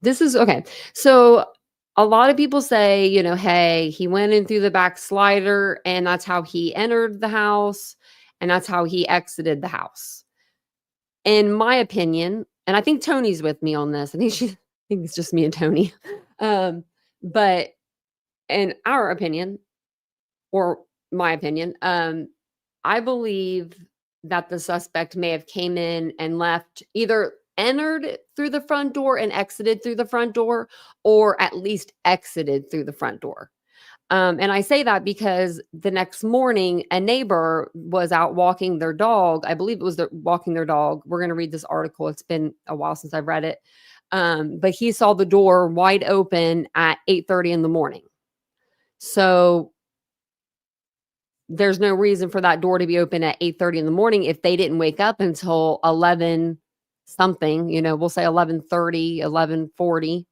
This is okay. So a lot of people say, you know, hey, he went in through the back slider and that's how he entered the house and that's how he exited the house. In my opinion, and I think Tony's with me on this. I think it's just me and Tony. But in our opinion, or my opinion, I believe that the suspect may have came in and left, either entered through the front door and exited through the front door, or at least exited through the front door. And I say that because the next morning, a neighbor was out walking their dog. I believe it was walking their dog. We're going to read this article. It's been a while since I've read it. But he saw the door wide open at 8:30 in the morning. So there's no reason for that door to be open at 8:30 in the morning if they didn't wake up until 11 something, you know, we'll say 11:30, 11:40,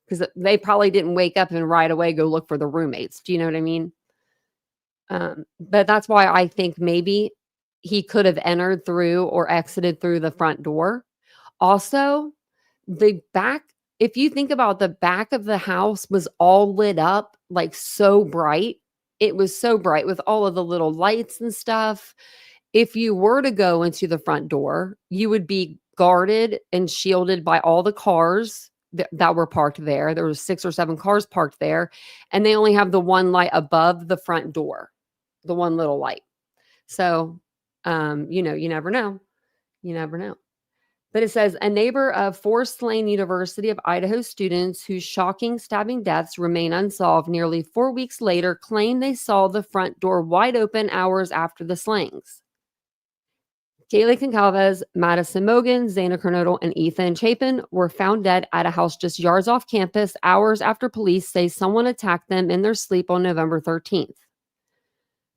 because they probably didn't wake up and right away go look for the roommates. Do you know what I mean? But that's why I think maybe he could have entered through or exited through the front door. Also, the back, if you think about the back of the house was all lit up, like so bright. It was so bright with all of the little lights and stuff. If you were to go into the front door, you would be guarded and shielded by all the cars that were parked there. There was 6 or 7 cars parked there, and they only have the one light above the front door, the one little light. So, you know, you never know. You never know. But it says, a neighbor of 4 slain University of Idaho students whose shocking stabbing deaths remain unsolved nearly 4 weeks later claimed they saw the front door wide open hours after the slayings. Kaylee Goncalves, Madison Mogan, Xana Kernodle, and Ethan Chapin were found dead at a house just yards off campus hours after police say someone attacked them in their sleep on November 13th.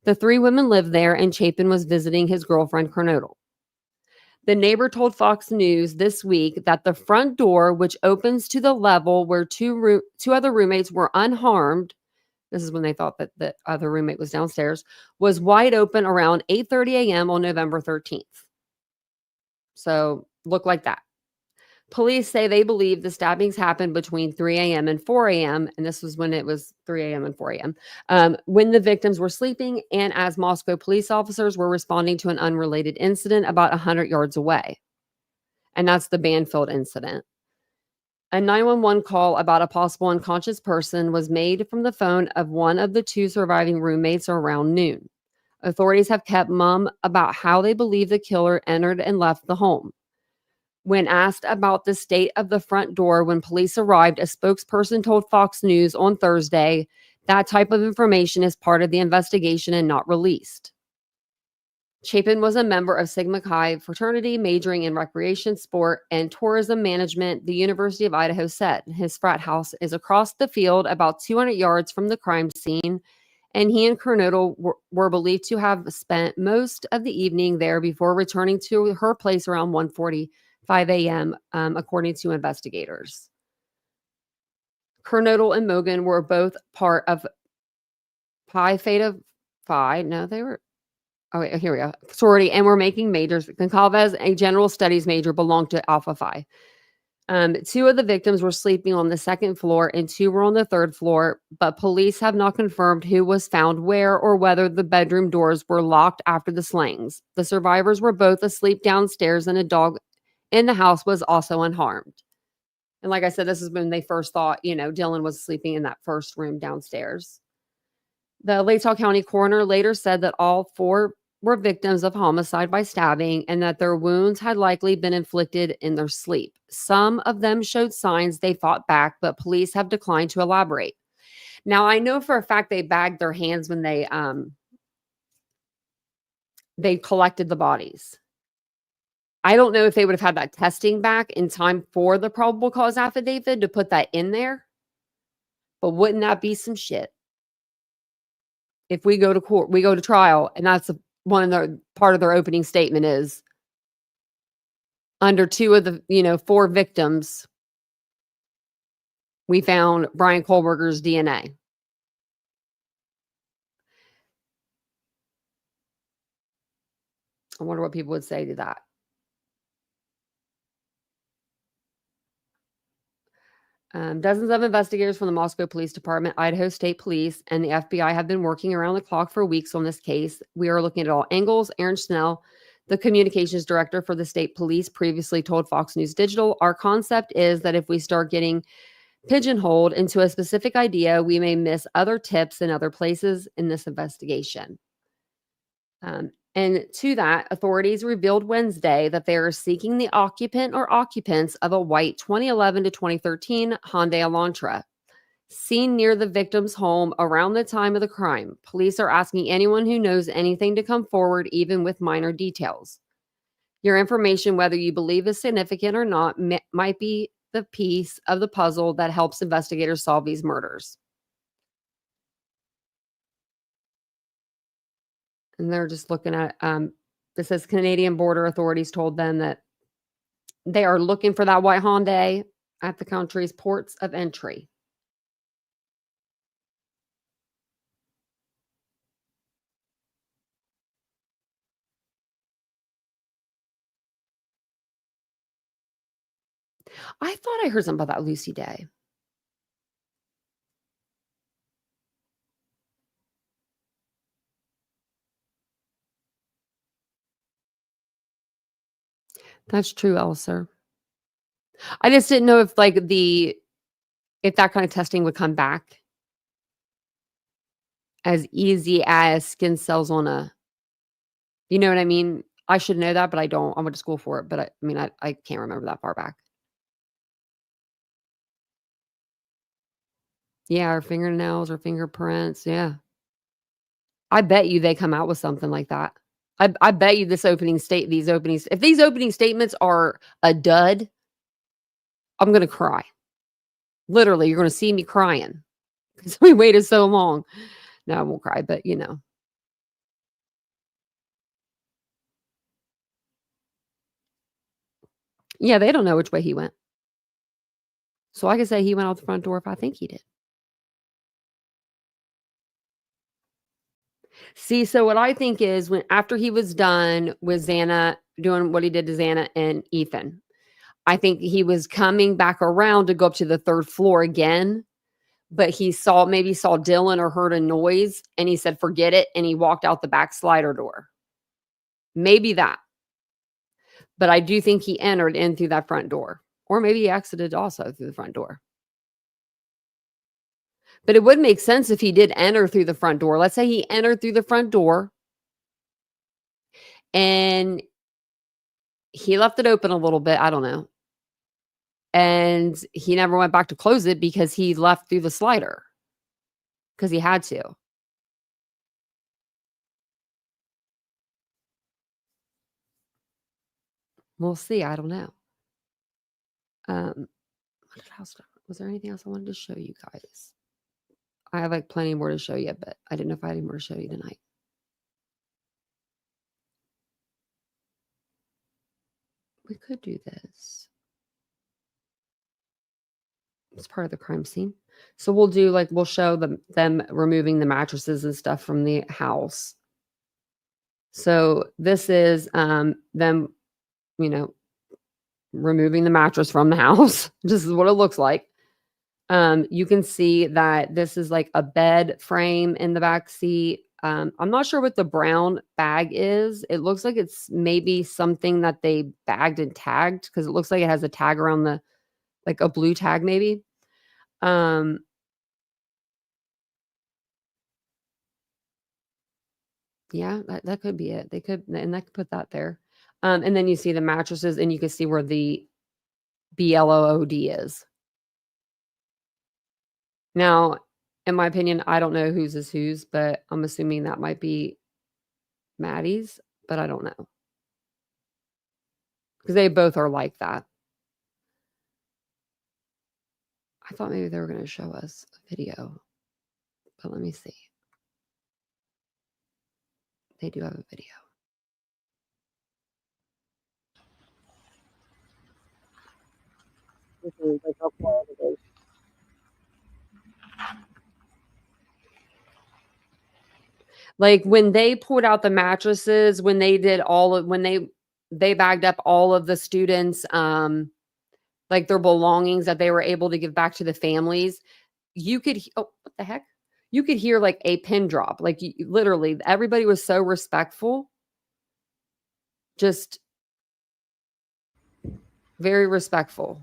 The 3 women lived there, and Chapin was visiting his girlfriend Kernodle. The neighbor told Fox News this week that the front door, which opens to the level where two other roommates were unharmed, this is when they thought that the other roommate was downstairs, was wide open around 8:30 a.m. on November 13th. So look like that. Police say they believe the stabbings happened between 3 a.m. and 4 a.m. And this was when it was 3 a.m. and 4 a.m. When the victims were sleeping and as Moscow police officers were responding to an unrelated incident about 100 yards away. And that's the Banfield incident. A 911 call about a possible unconscious person was made from the phone of one of the 2 surviving roommates around noon. Authorities have kept mum about how they believe the killer entered and left the home. When asked about the state of the front door when police arrived, a spokesperson told Fox News on Thursday that type of information is part of the investigation and not released. Chapin was a member of Sigma Chi fraternity, majoring in recreation, sport, and tourism management, the University of Idaho said. His frat house is across the field, about 200 yards from the crime scene, and he and Kernodle were believed to have spent most of the evening there before returning to her place around 1:45 a.m., according to investigators. Kernodle and Mogan were both part of Pi Theta Phi. No, they were. Oh, wait, here we go. Sorority, and were making majors. Goncalves, a general studies major, belonged to Alpha Phi. 2 of the victims were sleeping on the 2nd floor and 2 were on the 3rd floor, but police have not confirmed who was found where or whether the bedroom doors were locked after the slayings. The survivors were both asleep downstairs, and a dog in the house was also unharmed. And like I said, this is when they first thought, you know, Dylan was sleeping in that first room downstairs. The Latah County coroner later said that all 4 were victims of homicide by stabbing and that their wounds had likely been inflicted in their sleep. Some of them showed signs they fought back, but police have declined to elaborate. Now, I know for a fact they bagged their hands when they collected the bodies. I don't know if they would have had that testing back in time for the probable cause affidavit to put that in there, but wouldn't that be some shit? If we go to court, we go to trial, and that's one of their part of their opening statement is under 2 of the 4 victims, we found Brian Kohlberger's DNA. I wonder what people would say to that. Dozens of investigators from the Moscow Police Department, Idaho State Police, and the FBI have been working around the clock for weeks on this case. We are looking at all angles. Aaron Snell, the communications director for the state police, previously told Fox News Digital, our concept is that if we start getting pigeonholed into a specific idea, we may miss other tips in other places in this investigation. And to that, authorities revealed Wednesday that they are seeking the occupant or occupants of a white 2011 to 2013 Hyundai Elantra seen near the victim's home around the time of the crime. Police are asking anyone who knows anything to come forward, even with minor details. Your information, whether you believe is significant or not, might be the piece of the puzzle that helps investigators solve these murders. And they're just looking at, this says Canadian border authorities told them that they are looking for that white Hyundai at the country's ports of entry. I thought I heard something about that Lucy Day. That's true, Elser. I just didn't know if if that kind of testing would come back as easy as skin cells on a, you know what I mean? I should know that, but I don't. I went to school for it, but I can't remember that far back. Yeah, our fingernails or fingerprints. Yeah. I bet you they come out with something like that. I bet you if these opening statements are a dud, I'm going to cry. Literally, you're going to see me crying because we waited so long. No, I won't cry, but Yeah, they don't know which way he went. So I could say he went out the front door if I think he did. See, so what I think is after he was done with Xana, doing what he did to Xana and Ethan, I think he was coming back around to go up to the 3rd floor again, but maybe saw Dylan or heard a noise and he said, forget it. And he walked out the back slider door. Maybe that. But I do think he entered in through that front door, or maybe he exited also through the front door. But it would make sense if he did enter through the front door. Let's say he entered through the front door and he left it open a little bit. I don't know. And he never went back to close it because he left through the slider because he had to. We'll see. I don't know. What else? Was there anything else I wanted to show you guys? I have plenty more to show you, but I didn't know if I had any more to show you tonight. We could do this. It's part of the crime scene. So we'll show them removing the mattresses and stuff from the house. So this is them, removing the mattress from the house. This is what it looks like. You can see that this is like a bed frame in the back seat. I'm not sure what the brown bag is. It looks like it's maybe something that they bagged and tagged because it looks like it has a tag around like a blue tag maybe. Yeah, that could be it. They could put that there. And then you see the mattresses and you can see where the BLOOD is. Now, in my opinion, I don't know whose is whose, but I'm assuming that might be Maddie's, but I don't know. Because they both are like that. I thought maybe they were going to show us a video, but let me see. They do have a video. Like when they pulled out the mattresses, when they did when they bagged up all of the students, like their belongings that they were able to give back to the families, you could, oh, what the heck? You could hear like a pin drop. Like literally everybody was so respectful. Just very respectful.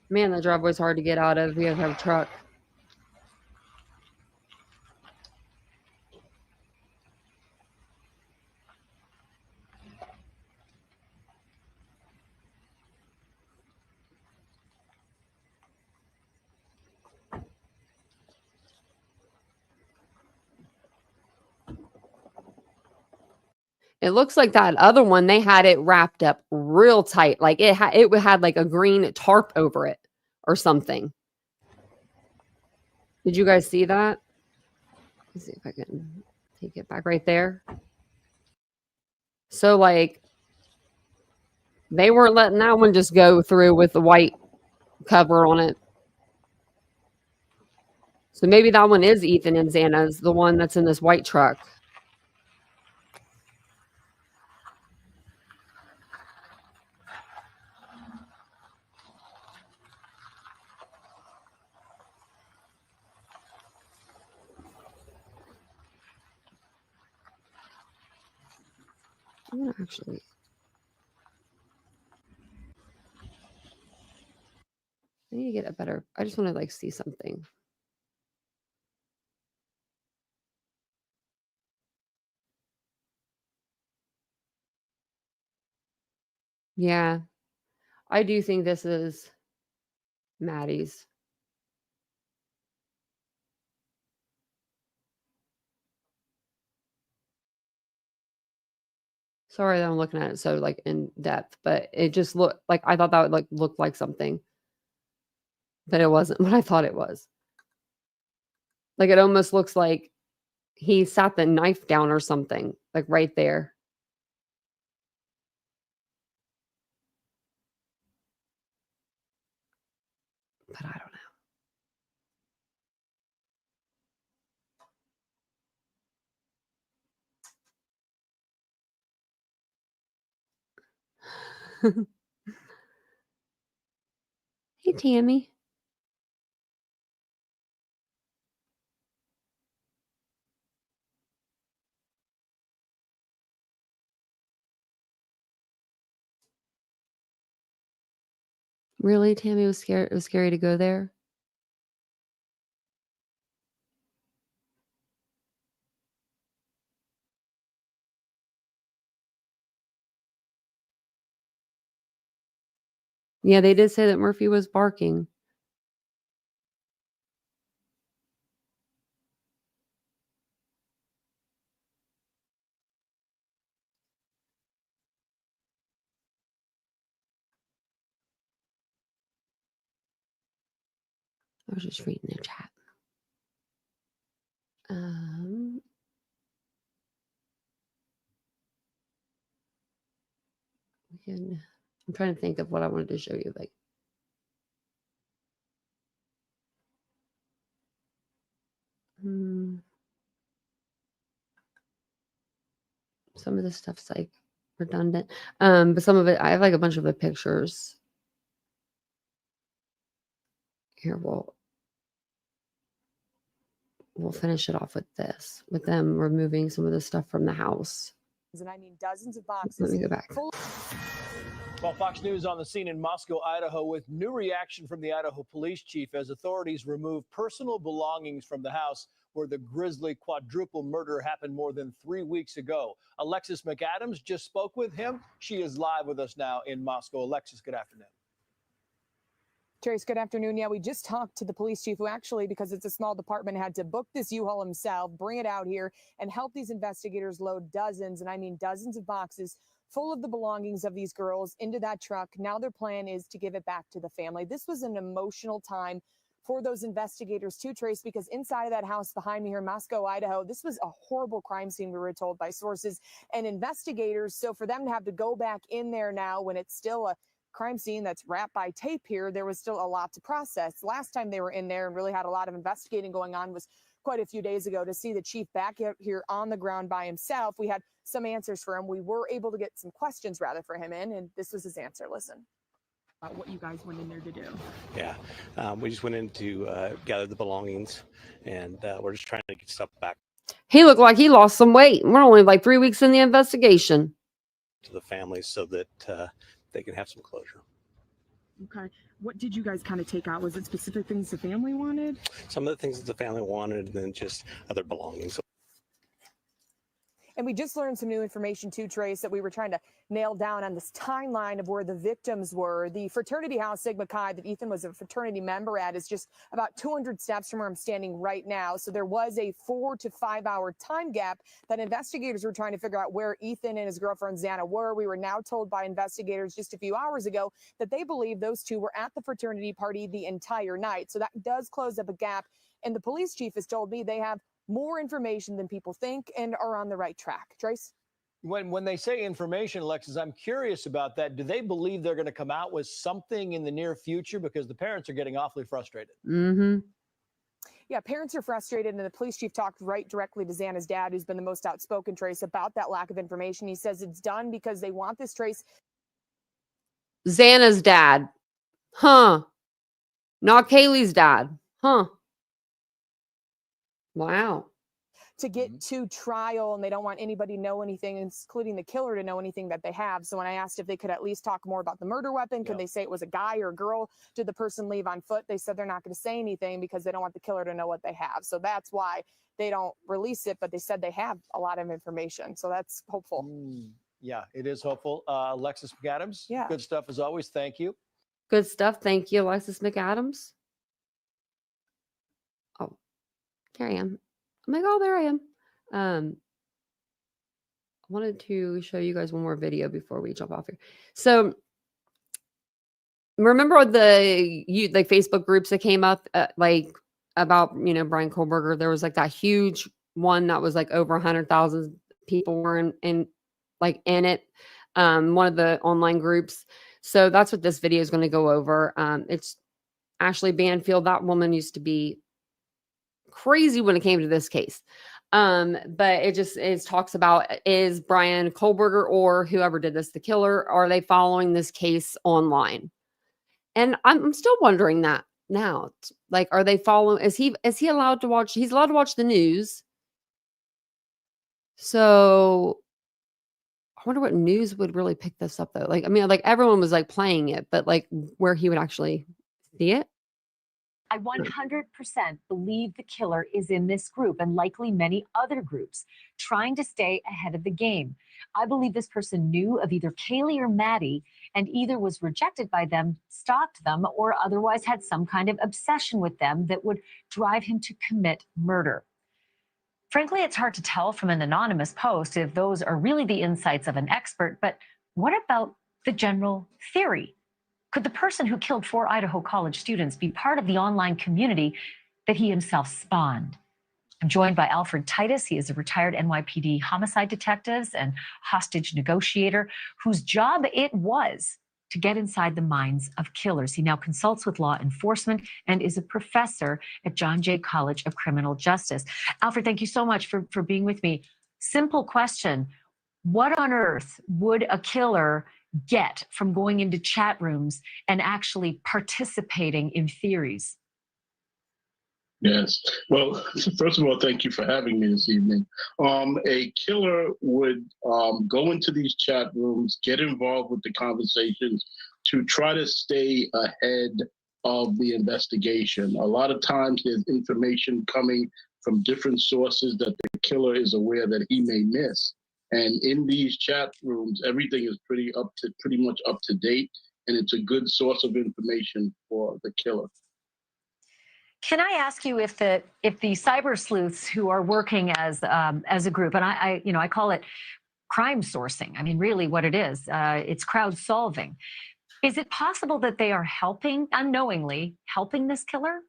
Man, the driveway's hard to get out of. We have to have a truck. It looks like that other one, they had it wrapped up real tight. Like it had like a green tarp over it or something. Did you guys see that? Let's see if I can take it back right there. So like they weren't letting that one just go through with the white cover on it. So maybe that one is Ethan and Xana's, the one that's in this white truck. I'm gonna actually. I need to get a better. I just want to like see something. Yeah, I do think this is Maddie's. Sorry that I'm looking at it so like in depth, but it just looked like I thought that would like look like something. But it wasn't what I thought it was. Like it almost looks like he sat the knife down or something, like right there. But I don't know. Hey, Tammy. Really, Tammy was scared. It was scary to go there. Yeah, they did say that Murphy was barking. I was just reading their chat. I'm trying to think of what I wanted to show you. Like, some of this stuff's like redundant. But some of it, I have like a bunch of the pictures. Here, we'll finish it off with this, with them removing some of the stuff from the house. And I mean dozens of boxes. Let me go back. Well, Fox News on the scene in Moscow, Idaho, with new reaction from the Idaho police chief as authorities remove personal belongings from the house where the grisly quadruple murder happened more than 3 weeks ago. Alexis McAdams just spoke with him. She is live with us now in Moscow. Alexis, good afternoon. Trace, good afternoon. Yeah, we just talked to the police chief who actually, because it's a small department, had to book this U-Haul himself, bring it out here, and help these investigators load dozens, and I mean dozens of boxes full of the belongings of these girls into that truck. Now their plan is to give it back to the family. This was an emotional time for those investigators too, Trace, because inside of that house behind me here in Moscow, Idaho, this was a horrible crime scene, we were told by sources and investigators. So for them to have to go back in there now when it's still a crime scene that's wrapped by tape here, there was still a lot to process. Last time they were in there and really had a lot of investigating going on was quite a few days ago. To see the chief back here on the ground by himself, we had some answers for him. We were able to get some questions rather for him in, and this was his answer. Listen. What you guys went in there to do. Yeah, we just went in to gather the belongings, and we're just trying to get stuff back He looked like he lost some weight. We're only like 3 weeks in the investigation. to the families so that they can have some closure. Okay. What did you guys kind of take out? Was it specific things the family wanted? Some of the things that the family wanted, and then just other belongings. And we just learned some new information too, Trace, that we were trying to nail down on this timeline of where the victims were. The fraternity house, Sigma Chi, that Ethan was a fraternity member at, is just about 200 steps from where I'm standing right now. So there was a 4 to 5 hour time gap that investigators were trying to figure out where Ethan and his girlfriend Xana were. We were now told by investigators just a few hours ago that they believe those two were at the fraternity party the entire night. So that does close up a gap. And the police chief has told me they have more information than people think and are on the right track. Trace? When they say information, Alexis, I'm curious about that. Do they believe they're going to come out with something in the near future? Because the parents are getting awfully frustrated. Mm-hmm. Yeah, parents are frustrated, and the police chief talked right directly to Xana's dad, who's been the most outspoken, Trace, about that lack of information. He says it's done because they want this, Trace. Xana's dad. Huh. Not Kaylee's dad. Huh. Wow. To get to trial, and they don't want anybody to know anything, including the killer, to know anything that they have. So when I asked if they could at least talk more about the murder weapon, could they say it was a guy or a girl? Did the person leave on foot? They said they're not going to say anything because they don't want the killer to know what they have. So that's why they don't release it, but they said they have a lot of information. So that's hopeful. Yeah, it is hopeful. Alexis McAdams, Yeah. Good stuff as always. Thank you. Good stuff. Thank you, Alexis McAdams. Oh, there I am. I'm like, oh, there I am. I wanted to show you guys one more video before we jump off here. So remember the Facebook groups that came up like about, Brian Kohlberger? There was like that huge one that was like over 100,000 people were in it. One of the online groups. So that's what this video is going to go over. It's Ashley Banfield. That woman used to be crazy when it came to this case. But it talks about, is Brian Kohlberger or whoever did this the killer? Are they following this case online? And I'm still wondering that now. Like, are they following? Is he allowed to watch? He's allowed to watch the news. So I wonder what news would really pick this up though. Like, I mean, like everyone was like playing it, but like where he would actually see it. I 100% believe the killer is in this group and likely many other groups, trying to stay ahead of the game. I believe this person knew of either Kaylee or Maddie and either was rejected by them, stalked them, or otherwise had some kind of obsession with them that would drive him to commit murder. Frankly, it's hard to tell from an anonymous post if those are really the insights of an expert, but what about the general theory? Could the person who killed 4 Idaho college students be part of the online community that he himself spawned? I'm joined by Alfred Titus. He is a retired NYPD homicide detective and hostage negotiator whose job it was to get inside the minds of killers. He now consults with law enforcement and is a professor at John Jay College of Criminal Justice. Alfred, thank you so much for being with me. Simple question. What on earth would a killer get from going into chat rooms and actually participating in theories? Yes. Well, first of all, thank you for having me this evening. A killer would go into these chat rooms, get involved with the conversations to try to stay ahead of the investigation. A lot of times there's information coming from different sources that the killer is aware that he may miss. And in these chat rooms, everything is pretty much up to date. and it's a good source of information for the killer. Can I ask you if the cyber sleuths who are working as a group, and I call it crime sourcing. I mean, really, what it is, it's crowd solving. Is it possible that they are helping, unknowingly helping this killer?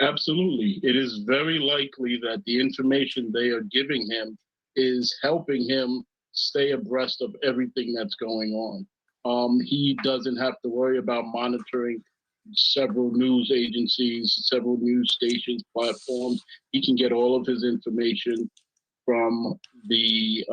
Absolutely. It is very likely that the information they are giving him is helping him stay abreast of everything that's going on. He doesn't have to worry about monitoring several news agencies, several news stations, platforms. He can get all of his information from the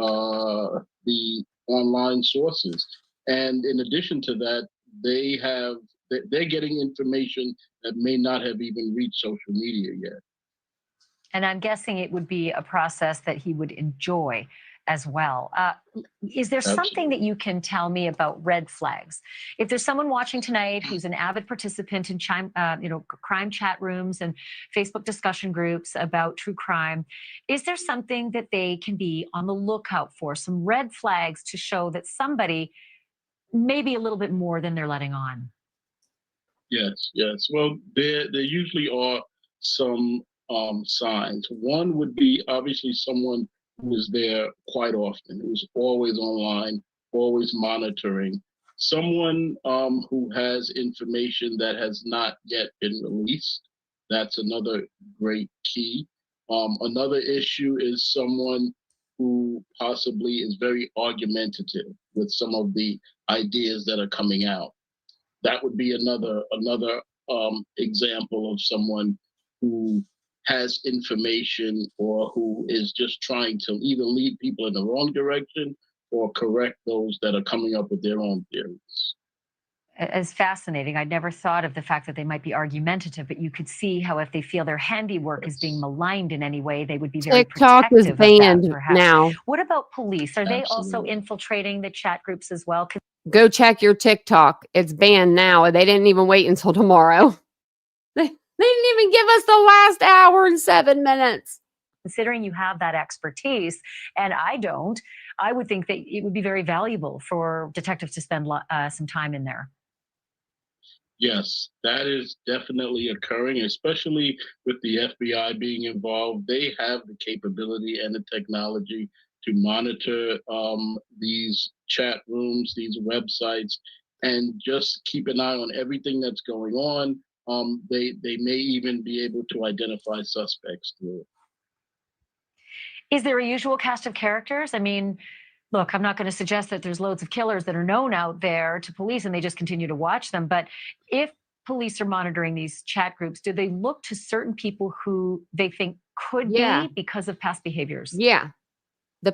online sources. And in addition to that, they're getting information that may not have even reached social media yet. And I'm guessing it would be a process that he would enjoy as well. Is there something that you can tell me about red flags? If there's someone watching tonight who's an avid participant in crime chat rooms and Facebook discussion groups about true crime, is there something that they can be on the lookout for, some red flags to show that somebody may be a little bit more than they're letting on? Yes. Well, there usually are some signs. One would be obviously someone who is there quite often, who's always online, always monitoring. Someone who has information that has not yet been released. That's another great key. Another issue is someone who possibly is very argumentative with some of the ideas that are coming out. That would be another example of someone who has information or who is just trying to either lead people in the wrong direction or correct those that are coming up with their own theories. As fascinating. I'd never thought of the fact that they might be argumentative, but you could see how if they feel their handiwork is being maligned in any way, they would be very TikTok is protective banned of that, perhaps. now. What about police? Are they also infiltrating the chat groups as well? Go check your TikTok. It's banned now. They didn't even wait until tomorrow. They didn't even give us the last hour and 7 minutes. Considering you have that expertise, and I don't, I would think that it would be very valuable for detectives to spend some time in there. Yes, that is definitely occurring, especially with the FBI being involved. They have the capability and the technology to monitor these chat rooms, these websites, and just keep an eye on everything that's going on. They may even be able to identify suspects through it. Is there a usual cast of characters? I mean, look, I'm not going to suggest that there's loads of killers that are known out there to police and they just continue to watch them. But if police are monitoring these chat groups, do they look to certain people who they think could be because of past behaviors? Yeah. The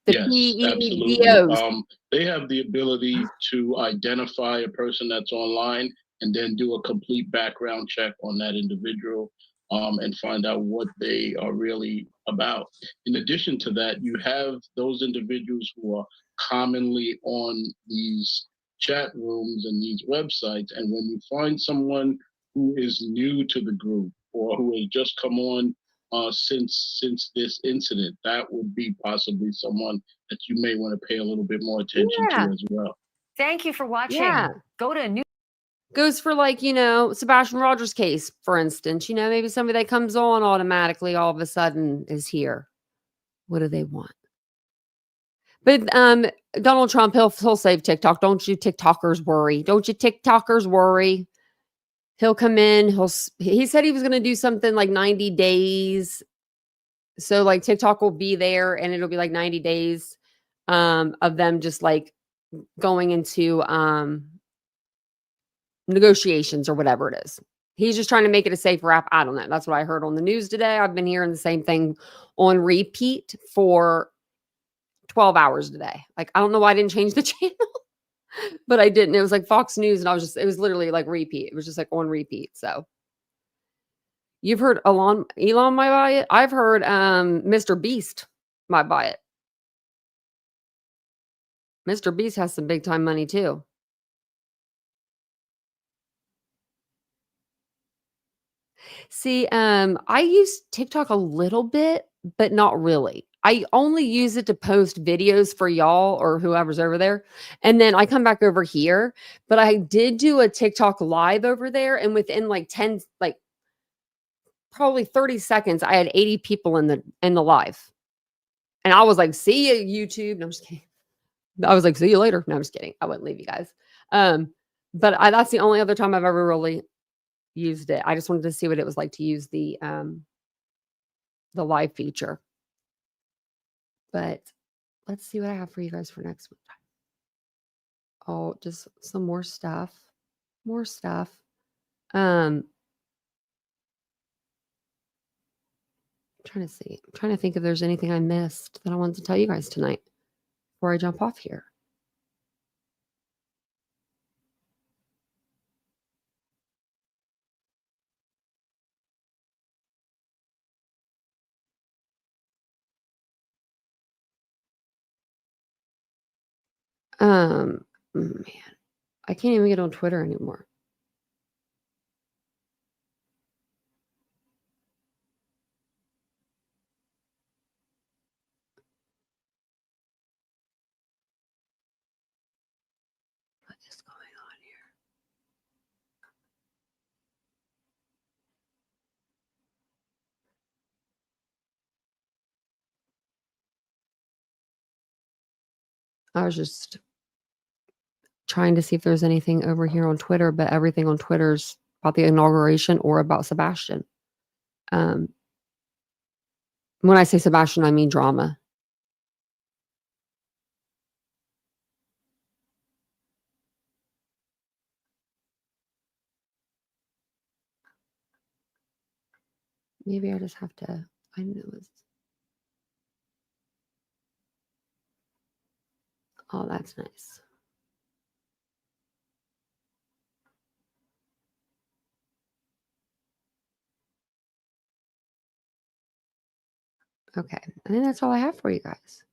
yes, PEDOs. absolutely. They have the ability to identify a person that's online and then do a complete background check on that individual and find out what they are really about. In addition to that, you have those individuals who are commonly on these chat rooms and these websites. And when you find someone who is new to the group or who has just come on since this incident, that would be possibly someone that you may want to pay a little bit more attention to as well. Thank you for watching. Yeah. Go to a new. Goes for Sebastian Rogers' case, for instance. Maybe somebody that comes on automatically all of a sudden is here. What do they want? But Donald Trump, he'll save TikTok. Don't you TikTokers worry. Don't you TikTokers worry. He'll come in. He said he was going to do something like 90 days. So like TikTok will be there and it'll be like 90 days of them just like going into negotiations or whatever it is. He's just trying to make it a safer app. I don't know. That's what I heard on the news today. I've been hearing the same thing on repeat for 12 hours today. Like, I don't know why I didn't change the channel, but I didn't. It was like Fox News and it was literally like repeat. It was just like on repeat. So you've heard Elon might buy it. I've heard Mr. Beast might buy it. Mr. Beast has some big time money too. See, I use TikTok a little bit, but not really. I only use it to post videos for y'all or whoever's over there. And then I come back over here, but I did do a TikTok live over there. And within like 10, like probably 30 seconds, I had 80 people in the live. And I was like, see you, YouTube. No, I'm just kidding. I was like, see you later. No, I'm just kidding. I wouldn't leave you guys. But that's the only other time I've ever really used it. I just wanted to see what it was like to use the live feature. But let's see what I have for you guys for next week. Oh, just some more stuff. More stuff. I'm trying to see. I'm trying to think if there's anything I missed that I wanted to tell you guys tonight before I jump off here. Man, I can't even get on Twitter anymore. What is going on here? I was just trying to see if there's anything over here on Twitter, but everything on Twitter's about the inauguration or about Sebastian. When I say Sebastian, I mean drama. Maybe I just have to find it was. Oh, that's nice. Okay, I think that's all I have for you guys.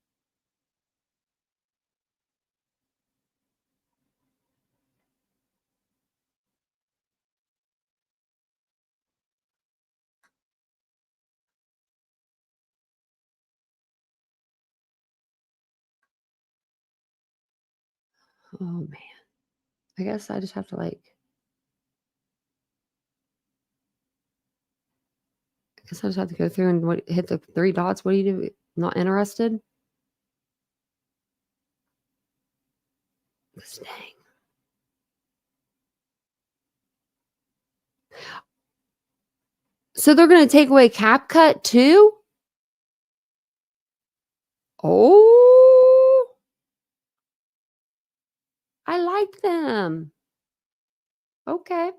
Oh man, I guess I just have to I guess I just have to go through and hit the 3 dots. What do you do? Not interested? Dang. So they're going to take away CapCut too? Oh, I like them. Okay.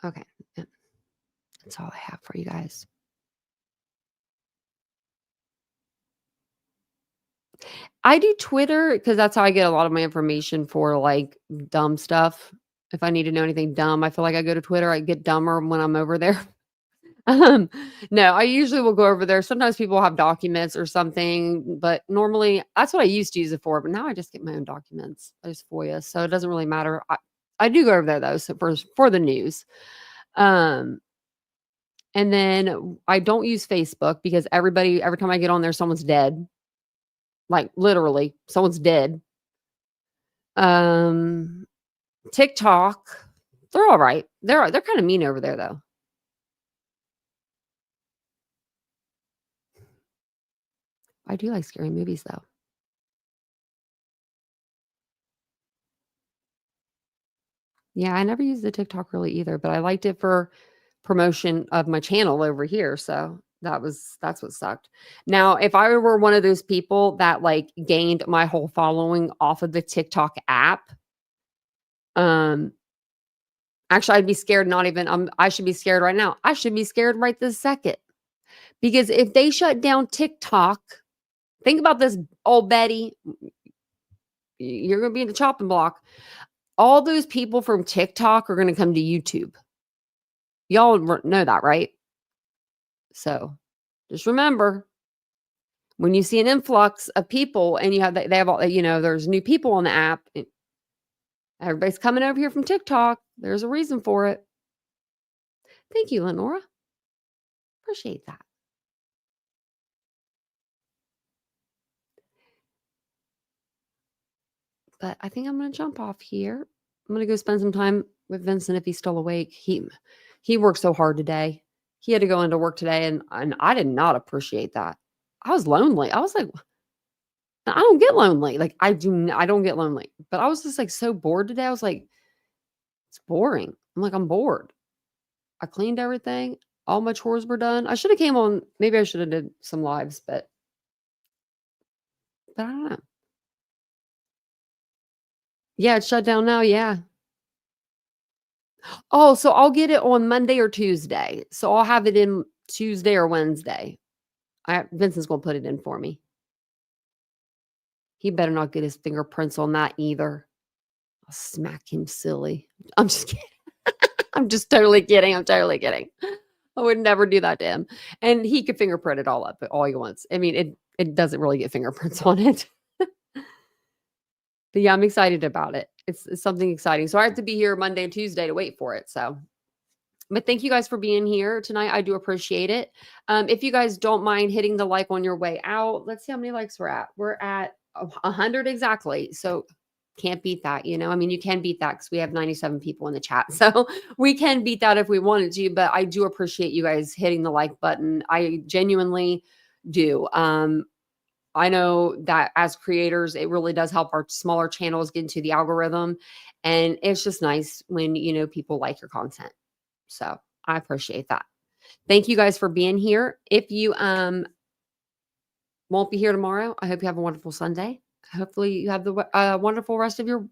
Okay. Yeah. That's all I have for you guys. I do Twitter because that's how I get a lot of my information for like dumb stuff. If I need to know anything dumb, I feel like I go to Twitter. I get dumber when I'm over there. No, I usually will go over there. Sometimes people have documents or something, but normally that's what I used to use it for. But now I just get my own documents. I just FOIA, so it doesn't really matter. I do go over there though, so for the news. And then I don't use Facebook because every time I get on there, someone's dead. Like literally, someone's dead. TikTok, they're all right. They're kind of mean over there though. I do like scary movies though. Yeah, I never used the TikTok really either, but I liked it for promotion of my channel over here. So that's what sucked. Now, if I were one of those people that like gained my whole following off of the TikTok app, actually I'd be scared. Not even I should be scared right now. I should be scared right this second. Because if they shut down TikTok, think about this, old Betty. You're going to be in the chopping block. All those people from TikTok are going to come to YouTube. Y'all know that, right? So just remember, When you see an influx of people and you have, they have all, there's new people on the app. Everybody's coming over here from TikTok. There's a reason for it. Thank you, Lenora. Appreciate that. But I think I'm going to jump off here. I'm going to go spend some time with Vincent if he's still awake. He worked so hard today. He had to go into work today, and I did not appreciate that. I was lonely. I was like, I don't get lonely. Like I don't get lonely. But I was just like so bored today. I was like, it's boring. I'm bored. I cleaned everything. All my chores were done. I should have came on. Maybe I should have did some lives, but I don't know. Yeah, it's shut down now. Yeah. Oh, so I'll get it on Monday or Tuesday. So I'll have it in Tuesday or Wednesday. Vincent's going to put it in for me. He better not get his fingerprints on that either. I'll smack him silly. I'm just kidding. I'm just totally kidding. I'm totally kidding. I would never do that to him. And he could fingerprint it all up all he wants. I mean, it doesn't really get fingerprints on it. But yeah, I'm excited about it. It's something exciting. So I have to be here Monday and Tuesday to wait for it. So, but thank you guys for being here tonight. I do appreciate it. If you guys don't mind hitting the like on your way out, let's see how many likes we're at. We're at 100 exactly. So can't beat that. I mean, you can beat that because we have 97 people in the chat. So we can beat that if we wanted to, but I do appreciate you guys hitting the like button. I genuinely do. I know that as creators, it really does help our smaller channels get into the algorithm. And it's just nice when, people like your content. So I appreciate that. Thank you guys for being here. If you won't be here tomorrow, I hope you have a wonderful Sunday. Hopefully you have the wonderful rest of your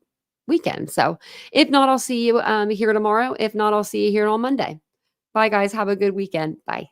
weekend. So if not, I'll see you here tomorrow. If not, I'll see you here on Monday. Bye, guys. Have a good weekend. Bye.